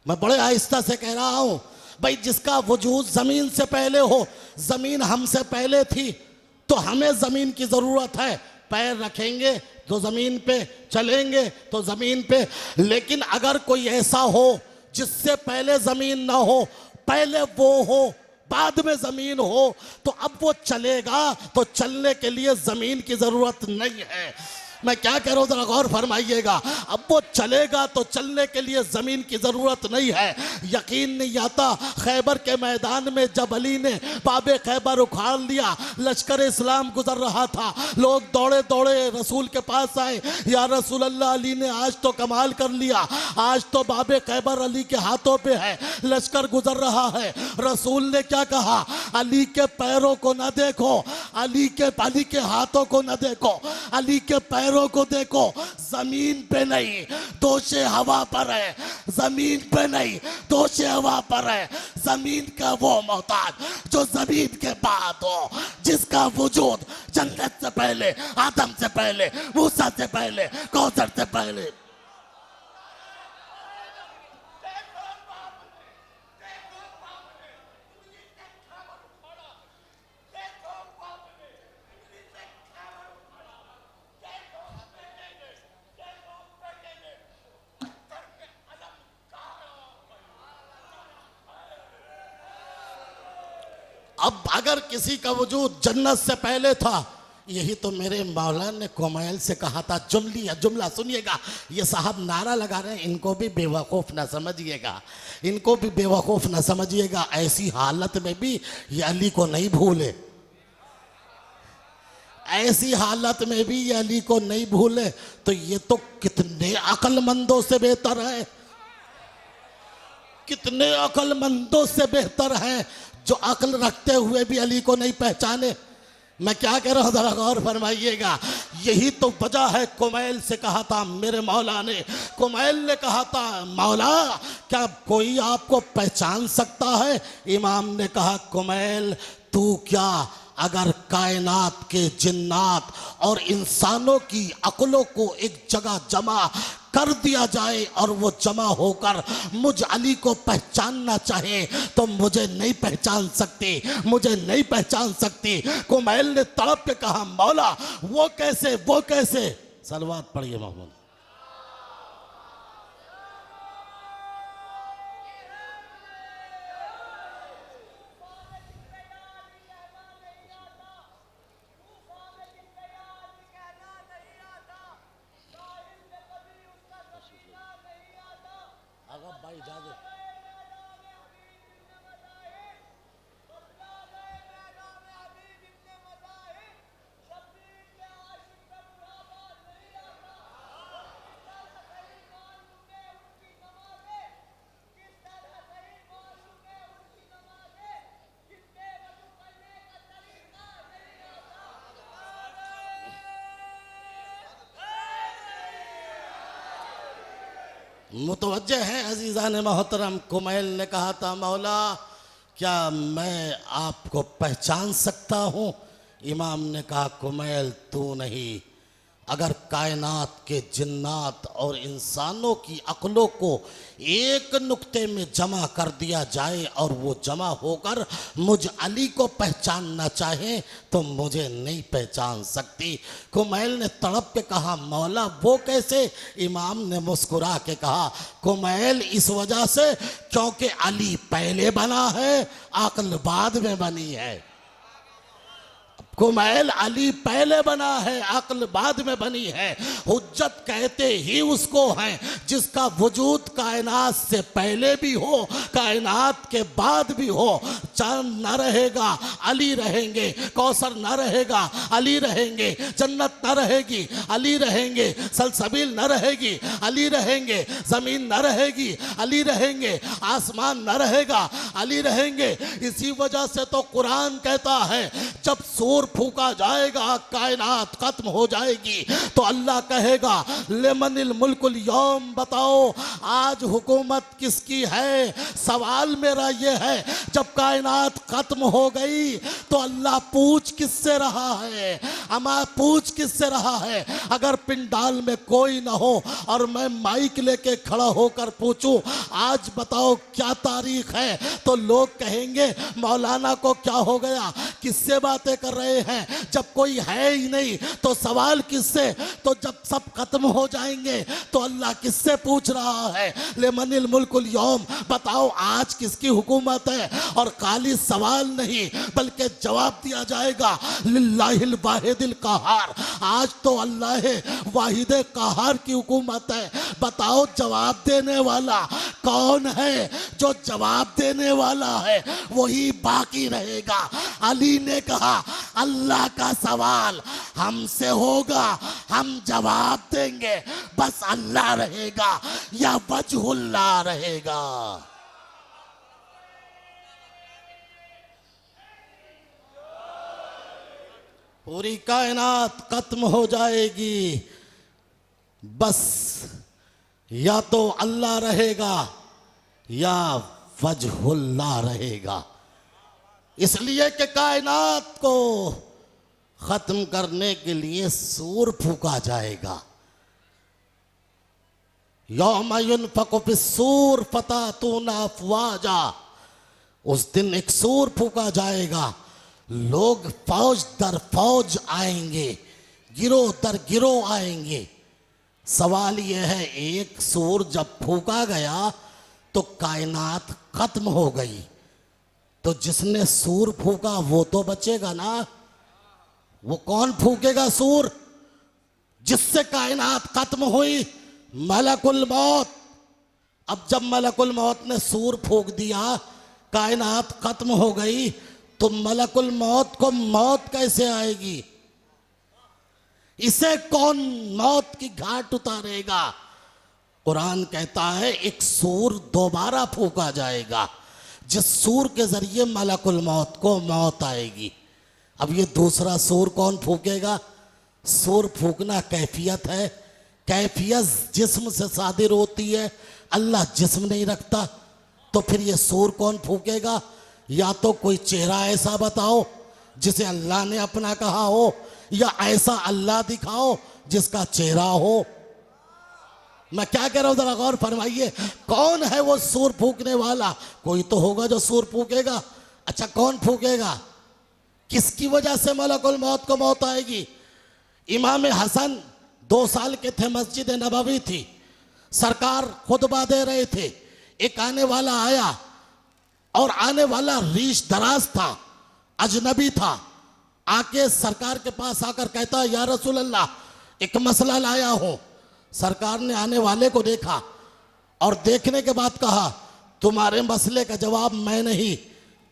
मैं बड़े आहिस्ता से कह रहा हूं भाई, जिसका वजूद जमीन से पहले हो, जमीन हमसे पहले थी तो हमें जमीन की जरूरत है। पैर रखेंगे तो जमीन पे, चलेंगे तो जमीन पे। लेकिन अगर कोई ऐसा हो जिससे पहले जमीन ना हो, पहले वो हो बाद में जमीन हो, तो अब वो चलेगा तो चलने के लिए जमीन की जरूरत नहीं है। मैं क्या कह रहा हूं, जरा गौर फरमाइएगा। अब वो चलेगा तो चलने के लिए जमीन की जरूरत नहीं है। यकीन नहीं आता, खैबर के मैदान में जब अली ने बाबे खैबर उखाड़ लिया, लश्कर इस्लाम गुजर रहा था, लोग दौड़े दौड़े रसूल के पास आए, या रसूल अल्लाह, अली ने आज तो कमाल कर लिया, आज तो बाबे खैबर अली के हाथों पे है, लश्कर गुजर रहा है। रसूल ने क्या कहा? अली के पैरों को न देखो, अली के हाथों को न देखो, अली के पैरों को देखो। जमीन पे नहीं, दोषे हवा पर है। जमीन पे नहीं, दोषे हवा पर है। जमीन का वो मोहताज जो जमीन के बाद हो, जिसका वजूद जन्नत से पहले, आदम से पहले, मूसा से पहले, कौसर से पहले। अब अगर किसी का वजूद जन्नत से पहले था, यही तो मेरे मौला ने कोमैल से कहा था। जुमला सुनिएगा, ये साहब नारा लगा रहे हैं, इनको भी बेवकूफ़ ना समझिएगा, इनको भी बेवकूफ़ ना समझिएगा। ऐसी हालत में भी ये अली को नहीं भूले, ऐसी हालत में भी ये अली को नहीं भूले, तो ये तो कितने अक्लमंदों से बेहतर है, कितने अक्लमंदों से बेहतर है जो अक्ल रखते हुए भी अली को नहीं पहचाने। मैं क्या कह रहा हूं, जरा गौर फरमाइएगा। यही तो वजह है, कुमैल से कहा था मेरे मौला ने, कुमैल ने कहा था, मौला क्या कोई आपको पहचान सकता है? इमाम ने कहा, कुमैल तू क्या, अगर कायनात के जिन्नात और इंसानों की अक्लों को एक जगह जमा कर दिया जाए और वो जमा होकर मुझ अली को पहचानना चाहे तो मुझे नहीं पहचान सकते, मुझे नहीं पहचान सकती। कुमैल ने तड़प के कहा, मौला वो कैसे, वो कैसे? सलवात पढ़िए मोहम्मद। भाई जादू मुतवज्जे हैं अजीज़ान मोहतरम। कुमैल ने कहा था, मौला क्या मैं आपको पहचान सकता हूँ? इमाम ने कहा, कुमैल तू नहीं, अगर कायनात के जिन्नात और इंसानों की अक्लों को एक नुक्ते में जमा कर दिया जाए और वो जमा होकर मुझ अली को पहचानना चाहे तो मुझे नहीं पहचान सकती। कुमैल ने तड़प के कहा, मौला वो कैसे? इमाम ने मुस्कुरा के कहा, कुमैल इस वजह से क्योंकि अली पहले बना है, अक्ल बाद में बनी है। कुमैल अली पहले बना है, अक्ल बाद में बनी है। हुज्जत कहते ही उसको हैं जिसका वजूद कायनात से पहले भी हो, कायनात के बाद भी हो। चांद न रहेगा अली रहेंगे, कौसर न रहेगा अली रहेंगे, जन्नत न रहेगी अली रहेंगे, सलसबील न रहेगी अली रहेंगे, जमीन न रहेगी अली रहेंगे, आसमान न रहेगा अली रहेंगे। इसी वजह से तो कुरान कहता है जब सूर फूका जाएगा कायनात खत्म हो जाएगी तो अल्लाह कहेगा लेमनिल मुल्कुल यौम, बताओ आज हुकूमत किसकी है। सवाल मेरा ये है जब कायनात खत्म हो गई तो अल्लाह पूछ किससे रहा है, अमा पूछ किससे रहा है। अगर पिंडाल में कोई ना हो और मैं माइक लेके खड़ा होकर पूछूं आज बताओ क्या तारीख है, तो लोग कहेंगे मौलाना को क्या हो गया, किससे बातें कर रहे हैं। जब कोई है ही नहीं तो सवाल किससे, तो जब सब खत्म हो जाएंगे तो अल्लाह किससे पूछ रहा है। लेमनिल मुल्कुल यौम, बताओ आज किसकी हुकूमत है। और खाली सवाल नहीं बल्कि जवाब दिया जाएगा लिल्लाहिल वाहिदिल कहार, आज तो अल्लाह वाहिद कहार की हुकूमत है। बताओ जवाब देने वाला कौन है। जो जवाब देने वाला है वही बाकी रहेगा। अली ने कहा अल्लाह का सवाल हमसे होगा, हम जवाब देंगे, बस अल्लाह रहेगा या वजहुल्लाह रहेगा। पूरी कायनात खत्म हो जाएगी, बस या तो अल्लाह रहेगा या वजहुल्लाह रहेगा। इसलिए कि कायनात को खत्म करने के लिए सूर फूका जाएगा। यौम युनफखु फिस्सूर फतातूना अफवाजा, उस दिन एक सूर फूका जाएगा, लोग फौज दर फौज आएंगे, गिरोह दर गिरोह आएंगे। सवाल यह है एक सूर जब फूका गया तो कायनात खत्म हो गई, तो जिसने सूर फूका वो तो बचेगा ना। वो कौन फूकेगा सूर? जिससे कायनात खत्म हुई, मलकुल मौत। अब जब मलकुल मौत ने सूर फूक दिया, कायनात खत्म हो गई, तो मलकुल मौत को मौत कैसे आएगी? इसे कौन मौत की घाट उतारेगा? कुरान कहता है एक सूर दोबारा फूका जाएगा, जिस सूर के जरिए मलकुल मौत को मौत आएगी। अब ये दूसरा सूर कौन फूकेगा? सूर फूकना कैफियत है, कैफियत जिस्म से सादिर होती है, अल्लाह जिस्म नहीं रखता। तो फिर ये सूर कौन फूकेगा? या तो कोई चेहरा ऐसा बताओ जिसे अल्लाह ने अपना कहा हो, या ऐसा अल्लाह दिखाओ जिसका चेहरा हो। मैं क्या कह रहा हूं जरा गौर फरमाइए। कौन है वो सूर फूकने वाला? कोई तो होगा जो सूर फूकेगा। अच्छा कौन फूकेगा? किसकी वजह से मलकुल मौत को मौत आएगी? इमाम हसन 2 साल के थे, मस्जिद नबवी थी, सरकार खुतबा दे रहे थे, एक आने वाला आया और आने वाला रीश दराज था, अजनबी था। आके सरकार के पास आकर कहता या रसूल अल्लाह एक मसला लाया हूं। सरकार ने आने वाले को देखा और देखने के बाद कहा तुम्हारे मसले का जवाब मैं नहीं,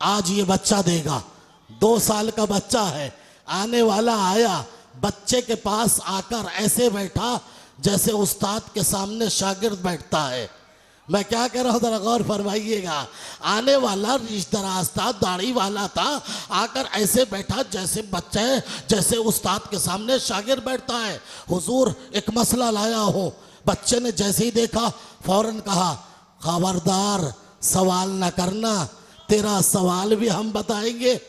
आज ये बच्चा देगा। 2 साल का बच्चा है। आने वाला आया, बच्चे के पास आकर ऐसे बैठा जैसे उस्ताद के सामने शागिर्द बैठता है। मैं क्या कह रहा हूं जरा गौर फरमाइएगा। आने वाला रिश्तेदार था, दाढ़ी वाला था, आकर ऐसे बैठा जैसे बच्चे, जैसे उस्ताद के सामने शागिर्द बैठता है। हुजूर एक मसला लाया हूं। बच्चे ने जैसे ही देखा फौरन कहा खबरदार सवाल न करना, तेरा सवाल भी हम बताएंगे,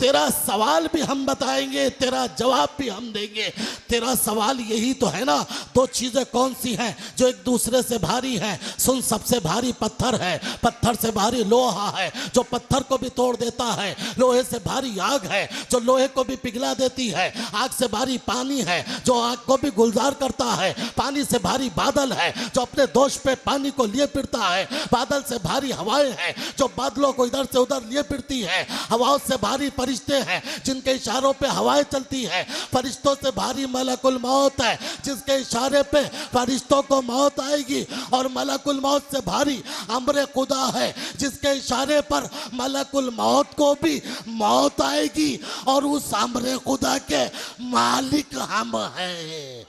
तेरा सवाल भी हम बताएंगे, तेरा जवाब भी हम देंगे। तेरा सवाल यही तो है ना, 2 चीजें कौन सी हैं जो एक दूसरे से भारी हैं? सुन, सबसे भारी पत्थर है, पत्थर से भारी लोहा है जो पत्थर को भी तोड़ देता है। लोहे से भारी आग है जो लोहे को भी पिघला देती है। आग से भारी पानी है जो आग को भी गुलजार करता है। पानी से भारी बादल है जो अपने दोष पे पानी को लिए फिरता है। बादल से भारी हवाएं हैं जो बादलों को इधर से उधर लिए फिरती है। हवाओं से भारी फरिश्ते हैं जिनके इशारों पे हवाएं चलती है। फरिश्तों से भारी मलकुल मौत है जिसके इशारे पे फरिश्तों को मौत आएगी। और मलकुल मौत से भारी अम्र खुदा है जिसके इशारे पर मलकुल मौत को भी मौत आएगी। और उस अम्र खुदा के मालिक हम हैं।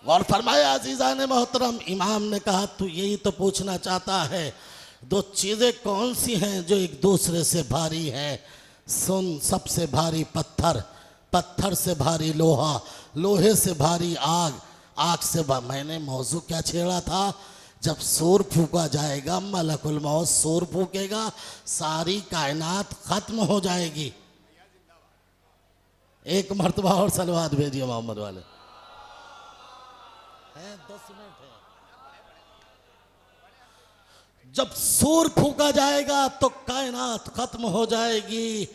और फरमाया अजीज़ान मोहतरम, इमाम ने कहा तू यही तो पूछना चाहता है, दो चीज़ें कौन सी हैं जो एक दूसरे से भारी हैं? सुन, सबसे भारी पत्थर, पत्थर से भारी लोहा, लोहे से भारी आग, आग से मैंने मौजू क्या छेड़ा था? जब सूर फूका जाएगा, मलकुल मौत सूर फूकेगा, सारी कायनात खत्म हो जाएगी। एक मर्तबा और सलवात भेजिए मोहम्मद वाले। 10 मिनट है। जब सूर फूका जाएगा तो कायनात खत्म हो जाएगी।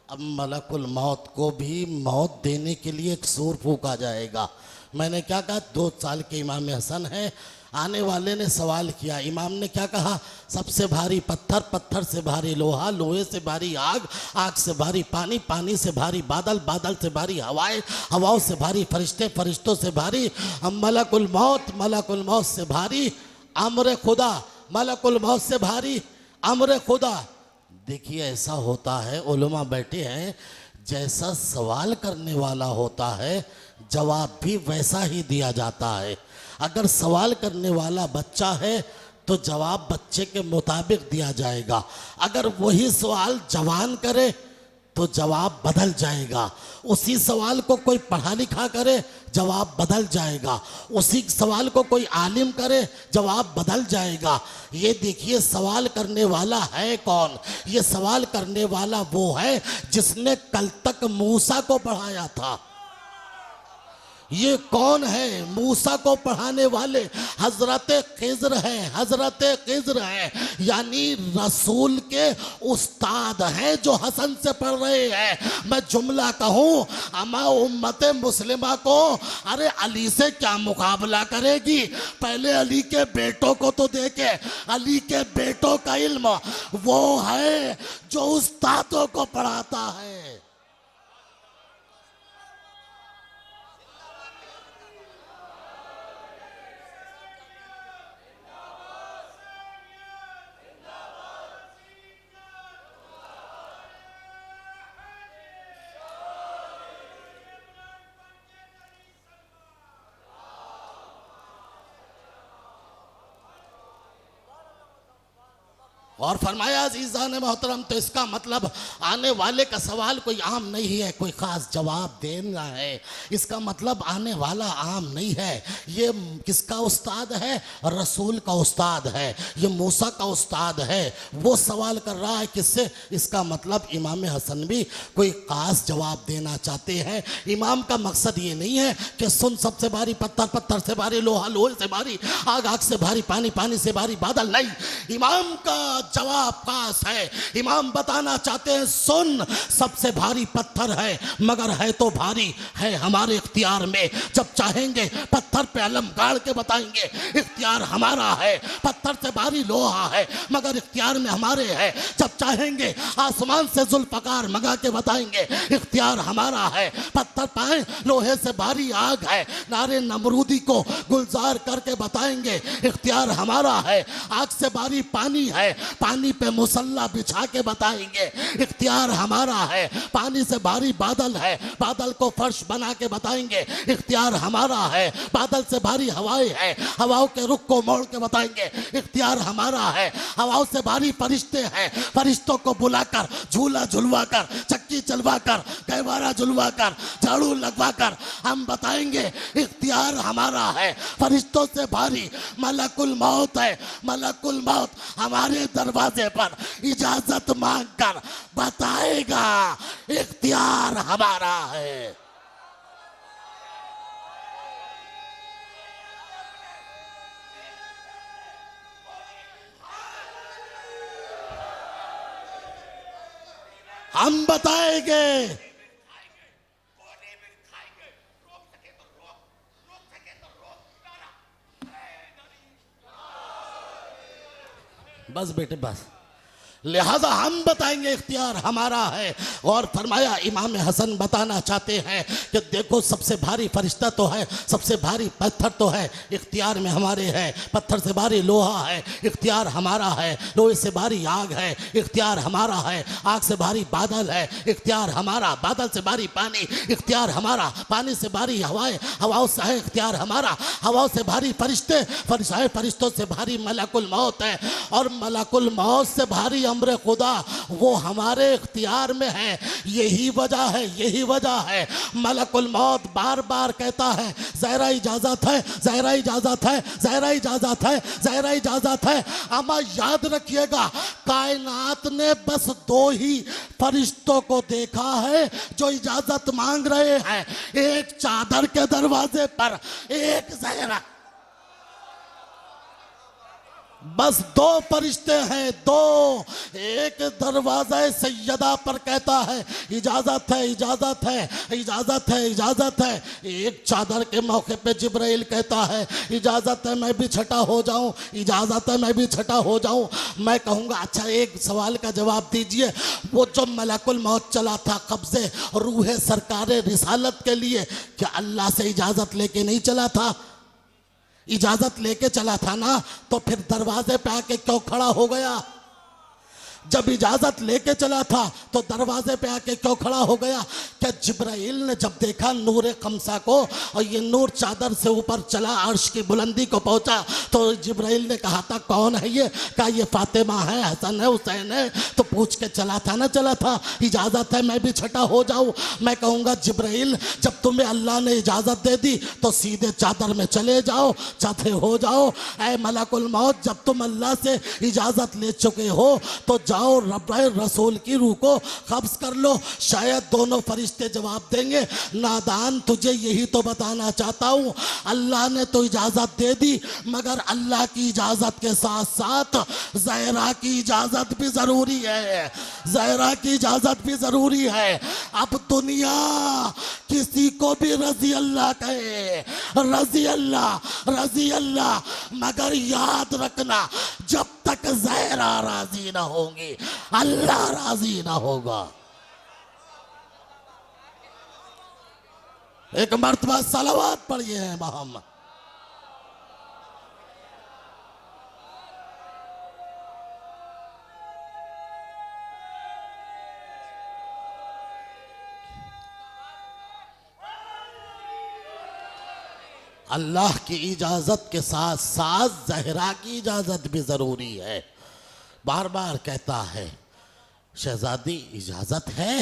अब मलकुल मौत को भी मौत देने के लिए एक सूर फूका जाएगा। मैंने क्या कहा? 2 साल के इमाम हसन है। आने वाले ने सवाल किया, इमाम ने क्या कहा? सबसे भारी पत्थर, पत्थर से भारी लोहा, लोहे से भारी आग, आग से भारी पानी, पानी से भारी बादल, बादल से भारी हवाएं, हवाओं से भारी फरिश्ते, फरिश्तों से भारी मलकुल मौत, मलकुल मौत से भारी अम्र खुदा, मलकुल मौत से भारी अम्र खुदा। देखिए ऐसा होता है, उलमा बैठे हैं, जैसा सवाल करने वाला होता है जवाब भी वैसा ही दिया जाता है। अगर सवाल करने वाला बच्चा है तो जवाब बच्चे के मुताबिक दिया जाएगा। अगर वही सवाल जवान करे तो जवाब बदल जाएगा। उसी सवाल को कोई पढ़ा लिखा करे, जवाब बदल जाएगा। उसी सवाल को कोई आलिम करे, जवाब बदल जाएगा। ये देखिए सवाल करने वाला है कौन? ये सवाल करने वाला वो है जिसने कल तक मूसा को पढ़ाया था। ये कौन है? मूसा को पढ़ाने वाले हजरत खिज़्र हैं, हजरत खिज़्र हैं, यानी रसूल के उस्ताद हैं जो हसन से पढ़ रहे हैं। मैं जुमला कहूँ, अमा उम्मत मुस्लिमा को अरे अली से क्या मुकाबला करेगी? पहले अली के बेटों को तो देखे। अली के बेटों का इल्म वो है जो उस्तादों को पढ़ाता है। और फरमाया अज़ीज़ान मोहतरम, तो इसका मतलब आने वाले का सवाल कोई आम नहीं है, कोई ख़ास जवाब देना है। इसका मतलब आने वाला आम नहीं है। ये किसका उस्ताद है? रसूल का उस्ताद है। ये मूसा का उस्ताद है। वो सवाल कर रहा है किससे? इसका मतलब इमाम हसन भी कोई ख़ास जवाब देना चाहते हैं। इमाम का मकसद ये नहीं है कि सुन सबसे भारी पत्थर, पत्थर से भारी लोहा, लोहे से भारी आग, आग से भारी पानी, पानी से भारी बादल। नहीं, इमाम का जवाब पास है। इमाम बताना चाहते हैं सुन सबसे भारी पत्थर है, मगर है तो भारी है हमारे इख्तियार में। जब चाहेंगे पत्थर पे अलम गाड़ के बताएंगे, इख्तियार हमारा है। पत्थर से भारी लोहा है मगर इख्तियार में हमारे है। जब चाहेंगे आसमान से जुल्फकार मंगा के बताएंगे, इख्तियार हमारा है। पत्थर पाए लोहे से भारी आग है, नारे नमरूदी को गुलजार करके बताएंगे, इख्तियार हमारा है। आग से भारी पानी है, पानी पे मुसल्ला बिछा के बताएंगे, इख्तियार हमारा है। पानी से भारी बादल है, बादल को फर्श बना के बताएंगे, इख्तियार हमारा है। बादल से भारी हवाएं है, हवाओं के रुख को मोड़ के बताएंगे, इख्तियार हमारा है। हवाओं से भारी फरिश्ते हैं, फरिश्तों को बुलाकर झूला झुलवा कर, चक्की चलवा कर, गहवारा झुलवा कर, झाड़ू लगवा कर हम बताएंगे, इख्तियार हमारा है। फरिश्तों से भारी मलकुल मौत है। मलकुल मौत हमारे दरवाजे पर इजाजत मांग कर बताएगा, इख्तियार हमारा है। हम बताएंगे। बस बेटे बस, लिहाजा हम बताएंगे, इख्तियार हमारा है। और फरमाया इमाम हसन बताना चाहते हैं कि देखो सबसे भारी फरिश्ता तो है, सबसे भारी पत्थर तो है, इख्तियार में हमारे है। पत्थर से भारी लोहा है, इख्तियार हमारा है। लोहे से भारी आग है, इख्तियार हमारा है। आग से भारी बादल है, इख्तियार हमारा। बादल से भारी पानी, इख्तियार हमारा। पानी से भारी हवाएं, हवाओं से है इख्तियार हमारा। हवाओं से भारी फरिश्ते, फरिश्तों से भारी मलकुल मौत है। और मलकुल मौत से भारी अम्र खुदा, वो हमारे इख्तियार में है। यही वजह है मलकुल मौत बार बार कहता है ज़हरा इजाज़त है, ज़हरा इजाज़त है, ज़हरा इजाज़त है, ज़हरा इजाज़त है। अमा याद रखिएगा, कायनात ने बस 2 ही फरिश्तों को देखा है जो इजाज़त मांग रहे हैं। एक चादर के दरवाजे पर, एक ज़हरा। बस 2 फरिश्ते हैं, 2। एक दरवाज़ा सैयदा पर कहता है इजाज़त है, इजाज़त है, इजाज़त है, इजाज़त है। एक चादर के मौके पे जिब्राइल कहता है इजाज़त है मैं भी छटा हो जाऊं, इजाज़त है मैं भी छटा हो जाऊं। मैं कहूँगा अच्छा एक सवाल का जवाब दीजिए, वो जो मलकुल मौत चला था कब्ज़े रूह सरकार रिसालत के लिए, क्या अल्लाह से इजाज़त लेके नहीं चला था? इजाजत लेके चला था ना, तो फिर दरवाजे पे आके क्यों खड़ा हो गया? जब इजाजत लेके चला था तो दरवाजे पे आके क्यों खड़ा हो गया? क्या जिब्राइल ने जब देखा नूर खमसा को और ये नूर चादर से ऊपर चला, अर्श की बुलंदी को पहुंचा, तो जिब्राइल ने कहा था कौन है ये? कहा ये फातिमा है, हसन है, हुसैन है। तो पूछ के चला था ना, चला था। इजाजत है मैं भी छटा हो जाऊं। मैं कहूँगा जिब्राइल जब तुम्हें अल्लाह ने इजाजत दे दी तो सीधे चादर में चले जाओ, छठे हो जाओ। ऐ मलकुल मौत, जब तुम अल्लाह से इजाजत ले चुके हो तो जाओ रब्बाए रसूल की रूह को कब्ज़ कर लो। शायद दोनों फरिश्ते जवाब देंगे नादान, तुझे यही तो बताना चाहता हूँ, अल्लाह ने तो इजाज़त दे दी, मगर अल्लाह की इजाज़त के साथ साथ ज़हरा की इजाज़त भी ज़रूरी है, ज़हरा की इजाज़त भी ज़रूरी है। अब दुनिया किसी को भी रज़ी अल्लाह कहे, रज़ी अल्लाह, मगर याद रखना जब तक ज़हरा राज़ी ना होंगी अल्लाह राज़ी ना होगा। एक मर्तबा सलावत पढ़िए हैं मोहम्मद। अल्लाह की इजाज़त के साथ साथ ज़हरा की इजाज़त भी ज़रूरी है। बार बार कहता है शहजादी इजाज़त है,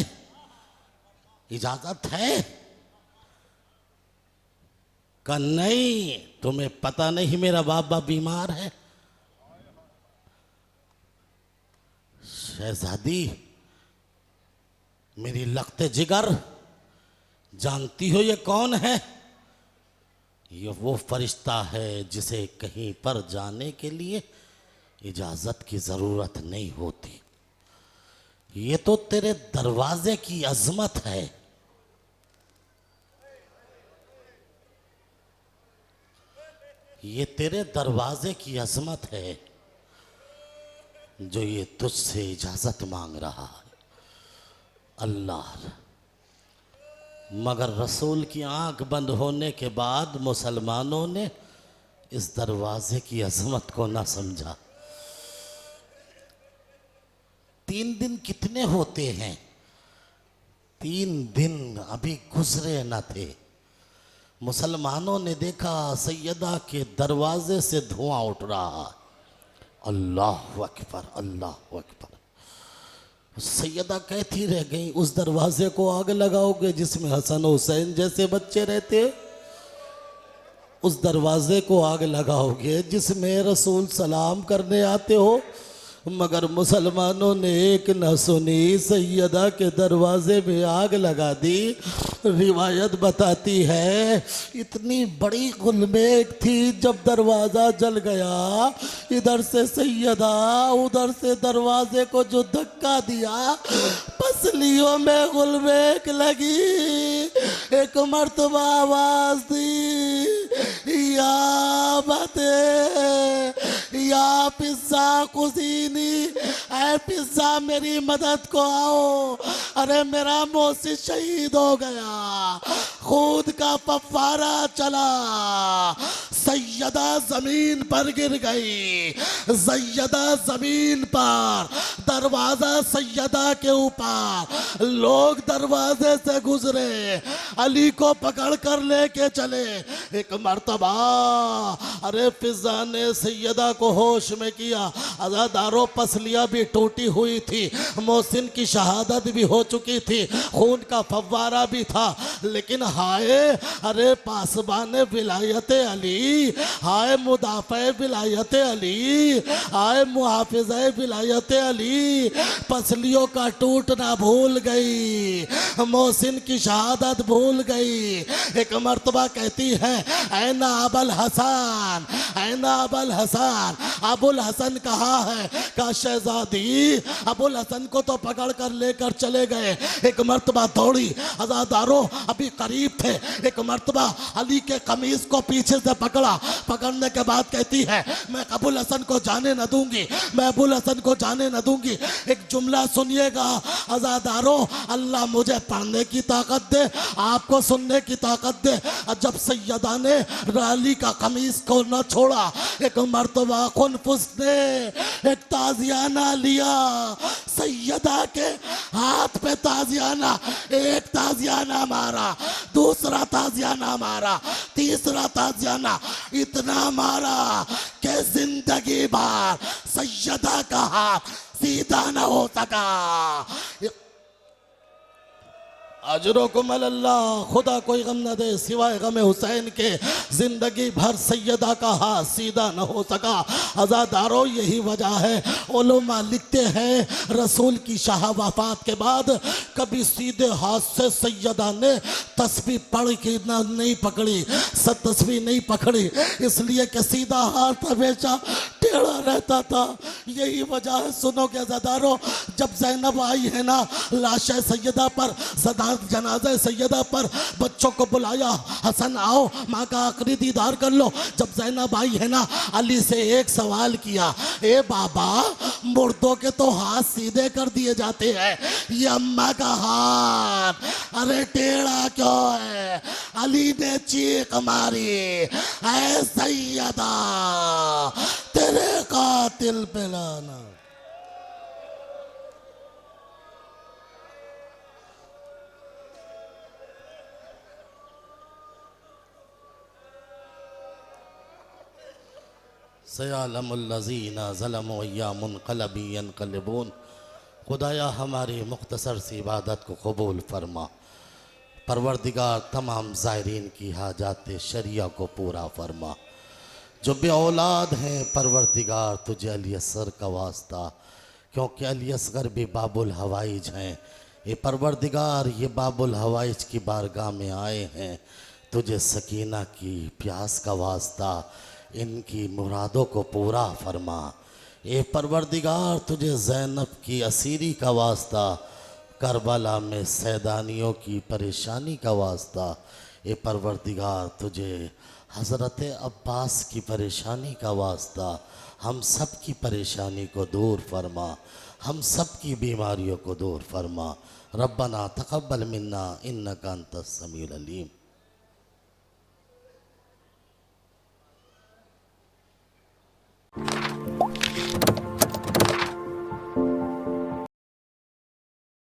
इजाज़त है। का नहीं, तुम्हें पता नहीं मेरा बाबा बीमार है। शहजादी मेरी लख्ते जिगर, जानती हो ये कौन है? ये वो फरिश्ता है जिसे कहीं पर जाने के लिए इजाज़त की ज़रूरत नहीं होती। ये तो तेरे दरवाजे की अज़मत है। ये तेरे दरवाजे की अज़मत है जो ये तुझसे इजाज़त मांग रहा है। अल्लाह, मगर रसूल की आंख बंद होने के बाद मुसलमानों ने इस दरवाजे की अज़मत को ना समझा। 3 दिन कितने होते हैं? 3 दिन अभी गुजरे न थे, मुसलमानों ने देखा सैयदा के दरवाजे से धुआं उठ रहा। अल्लाह अकबर, अल्लाह अकबर। सैयदा कहती रह गई, उस दरवाजे को आग लगाओगे जिसमें हसन हुसैन जैसे बच्चे रहते? उस दरवाजे को आग लगाओगे जिसमें रसूल सलाम करने आते हो? मगर मुसलमानों ने एक न सुनी, सैयदा के दरवाजे में आग लगा दी। रिवायत बताती है इतनी बड़ी गुलमेग थी, जब दरवाज़ा जल गया, इधर से सैयदा उधर से दरवाजे को जो धक्का दिया, पसलियों में गुलमेग लगी। एक मर्तबा आवाज़ दी, या बातें या पिज्जा कुजीनी, ऐ पिज्जा मेरी मदद को आओ। अरे मेरा मोहसिन शहीद हो गया, खून का फव्वारा चला, सैयदा जमीन पर गिर गई, सैयदा जमीन पर, दरवाजा सैयदा के ऊपर, लोग दरवाजे से गुजरे, अली को पकड़ कर लेके चले। एक मर्तबा अरे फिजा ने सैयदा को होश में किया, अज़ादारों पसलियां भी टूटी हुई थी, मोहसिन की शहादत भी हो चुकी थी, खून का फव्वारा भी था, लेकिन हाय अरे पासबान विलायत अली, हाय मुदाफ़े विलायत अली, हाय मुहाफ़िज़ विलायत अली, पसलियों का टूटना भूल गई, मोहसिन की शहादत भूल गई। एक मर्तबा कहती है ऐना अबुल हसन, ऐना अबुल हसन, अबुल हसन कहाँ है? का शहजादी अबुल हसन को तो पकड़ कर लेकर चले गए। एक मर्तबा दौड़ी, अज़ादारों अभी करीब थे, एक मर्तबा अली के कमीज को पीछे से पकड़ा, पकड़ने के बाद कहती है मैं अबुल हसन को जाने न दूंगी, मैं अबुल हसन को जाने न दूंगी। एक जुमला सुनिएगा अज़ादारों, अल्लाह मुझे पढ़ने की ताकत दे, आपको सुनने की ताकत दे। जब सैयदा ने अली का कमीज को न छोड़ा, एक मर्तबा खुनफुस ने एक ताजियाना लिया, सैयदा के हाथ पे ताजियाना, एक ताजियाना मारा, दूसरा ताजियाना मारा, तीसरा ताजियाना इतना मारा कि जिंदगी भर सैयदा का हाथ सीधा न हो सका। अजरुकुम अल्लाह, खुदा कोई गम न दे सिवाय गम हुसैन के, जिंदगी भर सैयदा का हाथ सीधा न हो सका। अज़ादारों यही वजह है, उलमा लिखते हैं रसूल की शाह वफात के बाद कभी सीधे हाथ से सैयदा ने तस्बीह पढ़ के नहीं पकड़ी, तस्बीह नहीं पकड़ी, इसलिए कि सीधा हाथ हमेशा टेढ़ा रहता था। यही वजह है, सुनोगे अज़ादारों, जब ज़ैनब आई है ना लाश सैयदा पर, सदा जनाजा सैयदा पर बच्चों को बुलाया, हसन आओ माँ का आखिरी दीदार कर लो। जब ज़ैनब आई है ना, अली से एक सवाल किया, ए बाबा मुर्दों के तो हाथ सीधे कर दिए जाते हैं, ये अम्मा का हाथ अरे टेढ़ा क्यों है? अली ने चीख मारी, ऐ सैयदा तेरे कातिल पे लाना। सयालमुल्लज़ीना ज़लमू या मुनक़लबी यनक़लिबून। खुदाया हमारी मुख्तसर सी इबादत को कबूल फरमा, परवरदिगार तमाम ज़ायरीन की हाजात शरिया को पूरा फरमा। जो बे औलाद हैं परवरदिगार तुझे अली असगर का वास्ता, क्योंकि अली असगर भी बाबुल हवाइज हैं, ये परवरदिगार ये बाबुल हवाइज की बारगाह में आए हैं, तुझे सकीना की प्यास का वास्ता, इनकी मुरादों को पूरा फरमा। ए परवरदिगार तुझे ज़ैनब की असीरी का वास्ता, करबला में सैदानियों की परेशानी का वास्ता, ए परवरदिगार तुझे हज़रत अब्बास की परेशानी का वास्ता, हम सब की परेशानी को दूर फरमा, हम सब की बीमारियों को दूर फरमा। रब्बना तक़ब्बल मिन्ना इन्नका अंतस समीउल अलीम।